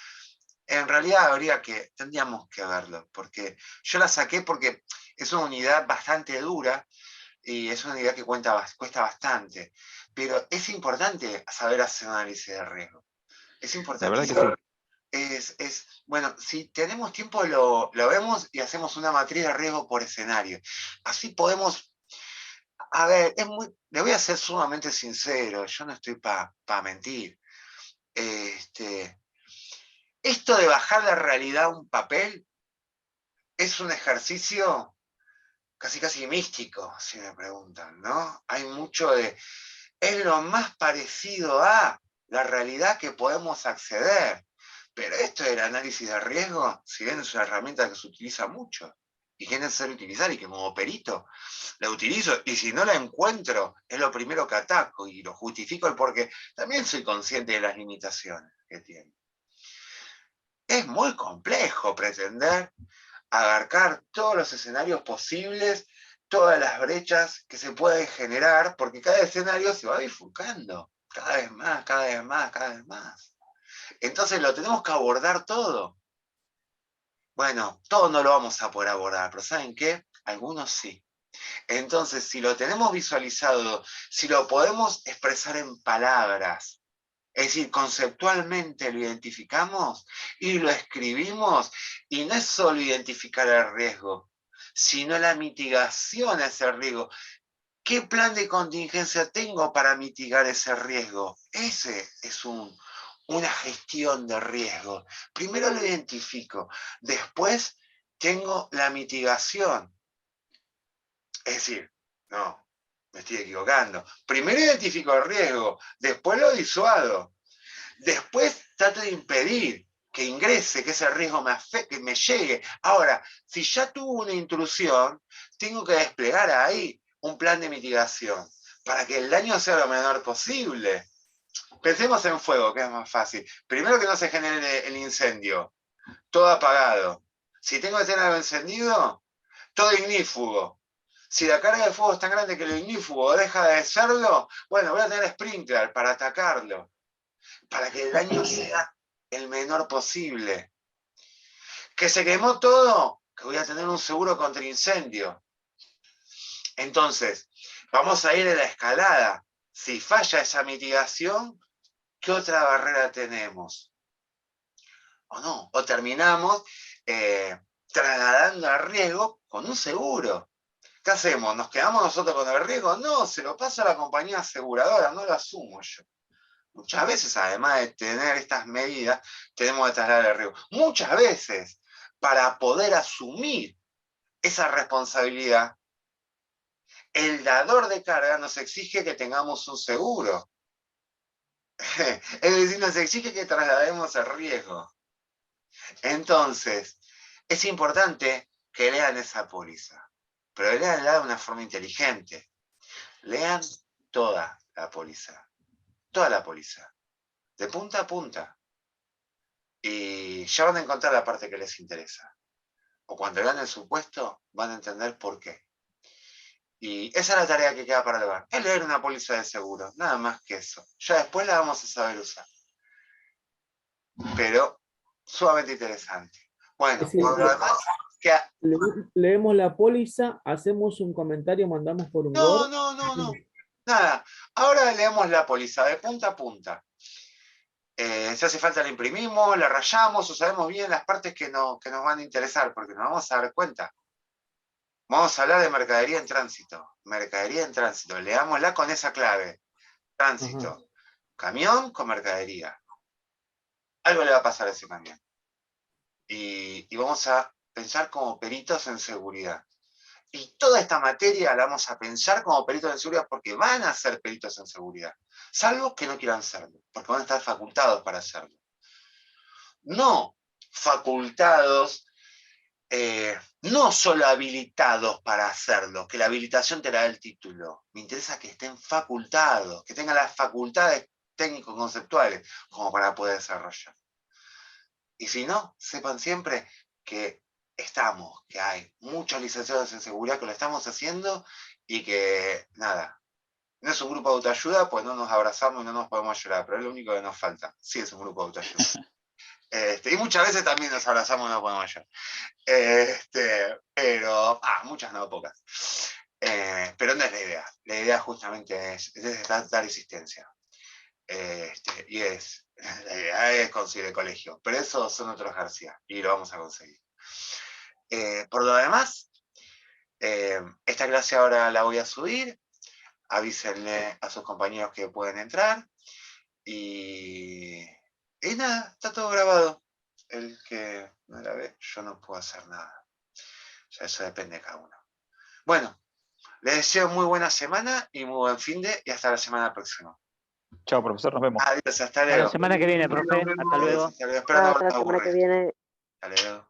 en realidad tendríamos que verlo, porque yo la saqué porque es una unidad bastante dura y es una unidad que cuesta bastante. Pero es importante saber hacer un análisis de riesgo. Es importante. La verdad que sí. Bueno, si tenemos tiempo lo vemos y hacemos una matriz de riesgo por escenario. Así podemos, a ver, le voy a ser sumamente sincero, yo no estoy para mentir. Esto de bajar la realidad a un papel es un ejercicio casi místico, si me preguntan, ¿no? Hay mucho es lo más parecido a la realidad que podemos acceder. Pero esto del análisis de riesgo, si bien es una herramienta que se utiliza mucho y que es necesario utilizar y que como perito la utilizo, y si no la encuentro, es lo primero que ataco y lo justifico porque también soy consciente de las limitaciones que tiene. Es muy complejo pretender abarcar todos los escenarios posibles, todas las brechas que se pueden generar, porque cada escenario se va bifurcando, cada vez más, cada vez más, cada vez más. Entonces lo tenemos que abordar todo. Bueno, todo no lo vamos a poder abordar, pero ¿saben qué? Algunos sí. Entonces, si lo tenemos visualizado, si lo podemos expresar en palabras, es decir, conceptualmente lo identificamos y lo escribimos, y no es solo identificar el riesgo, sino la mitigación a ese riesgo. ¿Qué plan de contingencia tengo para mitigar ese riesgo? Ese es una gestión de riesgo. Primero lo identifico, después tengo la mitigación. Es decir, no, me estoy equivocando. Primero identifico el riesgo, después lo disuado. Después trato de impedir que ingrese, que ese riesgo que me llegue. Ahora, si ya tuvo una intrusión, tengo que desplegar ahí un plan de mitigación para que el daño sea lo menor posible. Pensemos en fuego, que es más fácil. Primero que no se genere el incendio. Todo apagado. Si tengo que tener algo encendido, todo ignífugo. Si la carga de fuego es tan grande que lo ignífugo deja de serlo, bueno, voy a tener sprinkler para atacarlo, para que el daño sea el menor posible. Que se quemó todo, que voy a tener un seguro contra incendio. Entonces, vamos a ir a la escalada. Si falla esa mitigación, ¿qué otra barrera tenemos? O no, o terminamos trasladando al riesgo con un seguro. ¿Qué hacemos? ¿Nos quedamos nosotros con el riesgo? No, se lo paso a la compañía aseguradora, no lo asumo yo. Muchas veces, además de tener estas medidas, tenemos que trasladar el riesgo. Muchas veces, para poder asumir esa responsabilidad, el dador de carga nos exige que tengamos un seguro. Es decir, nos exige que traslademos el riesgo. Entonces, es importante que lean esa póliza, pero leanla de una forma inteligente. Lean toda la póliza, de punta a punta. Y ya van a encontrar la parte que les interesa. O cuando lean el supuesto, van a entender por qué. Y esa es la tarea que queda para lograr. Es leer una póliza de seguro, nada más que eso. Ya después la vamos a saber usar. Pero sumamente interesante. Bueno, por lo demás, leemos la póliza, hacemos un comentario, mandamos por un Word. No. Nada. Ahora leemos la póliza de punta a punta. Si hace falta la imprimimos, la rayamos o sabemos bien las partes que nos van a interesar, porque nos vamos a dar cuenta. Vamos a hablar de mercadería en tránsito. Mercadería en tránsito. Leámosla con esa clave. Tránsito. camión con mercadería. Algo le va a pasar a ese camión. Y vamos a pensar como peritos en seguridad. Y toda esta materia la vamos a pensar como peritos en seguridad porque van a ser peritos en seguridad. Salvo que no quieran serlo, porque van a estar facultados para hacerlo. No facultados, no solo habilitados para hacerlo, que la habilitación te la da el título. Me interesa que estén facultados, que tengan las facultades técnico-conceptuales como para poder desarrollar. Y si no, sepan siempre que que hay muchos licenciados en seguridad que lo estamos haciendo y que, nada, no es un grupo de autoayuda, pues no nos abrazamos y no nos podemos llorar, pero es lo único que nos falta. Sí, es un grupo de autoayuda. Y muchas veces también nos abrazamos y no podemos llorar. Pero, muchas no, pocas. Pero no es la idea. La idea justamente es dar existencia. Y la idea es conseguir el colegio. Pero eso son otros García y lo vamos a conseguir. Por lo demás, esta clase ahora la voy a subir. Avísenle a sus compañeros que pueden entrar. Y nada, está todo grabado. El que no la ve, yo no puedo hacer nada. O sea, eso depende de cada uno. Bueno, les deseo muy buena semana y muy buen finde y hasta la semana próxima. Chao, profesor, nos vemos. Adiós, hasta luego. A la semana que viene, profe. Hasta luego. Hasta luego. Espero no Hasta la semana que viene. Hasta luego.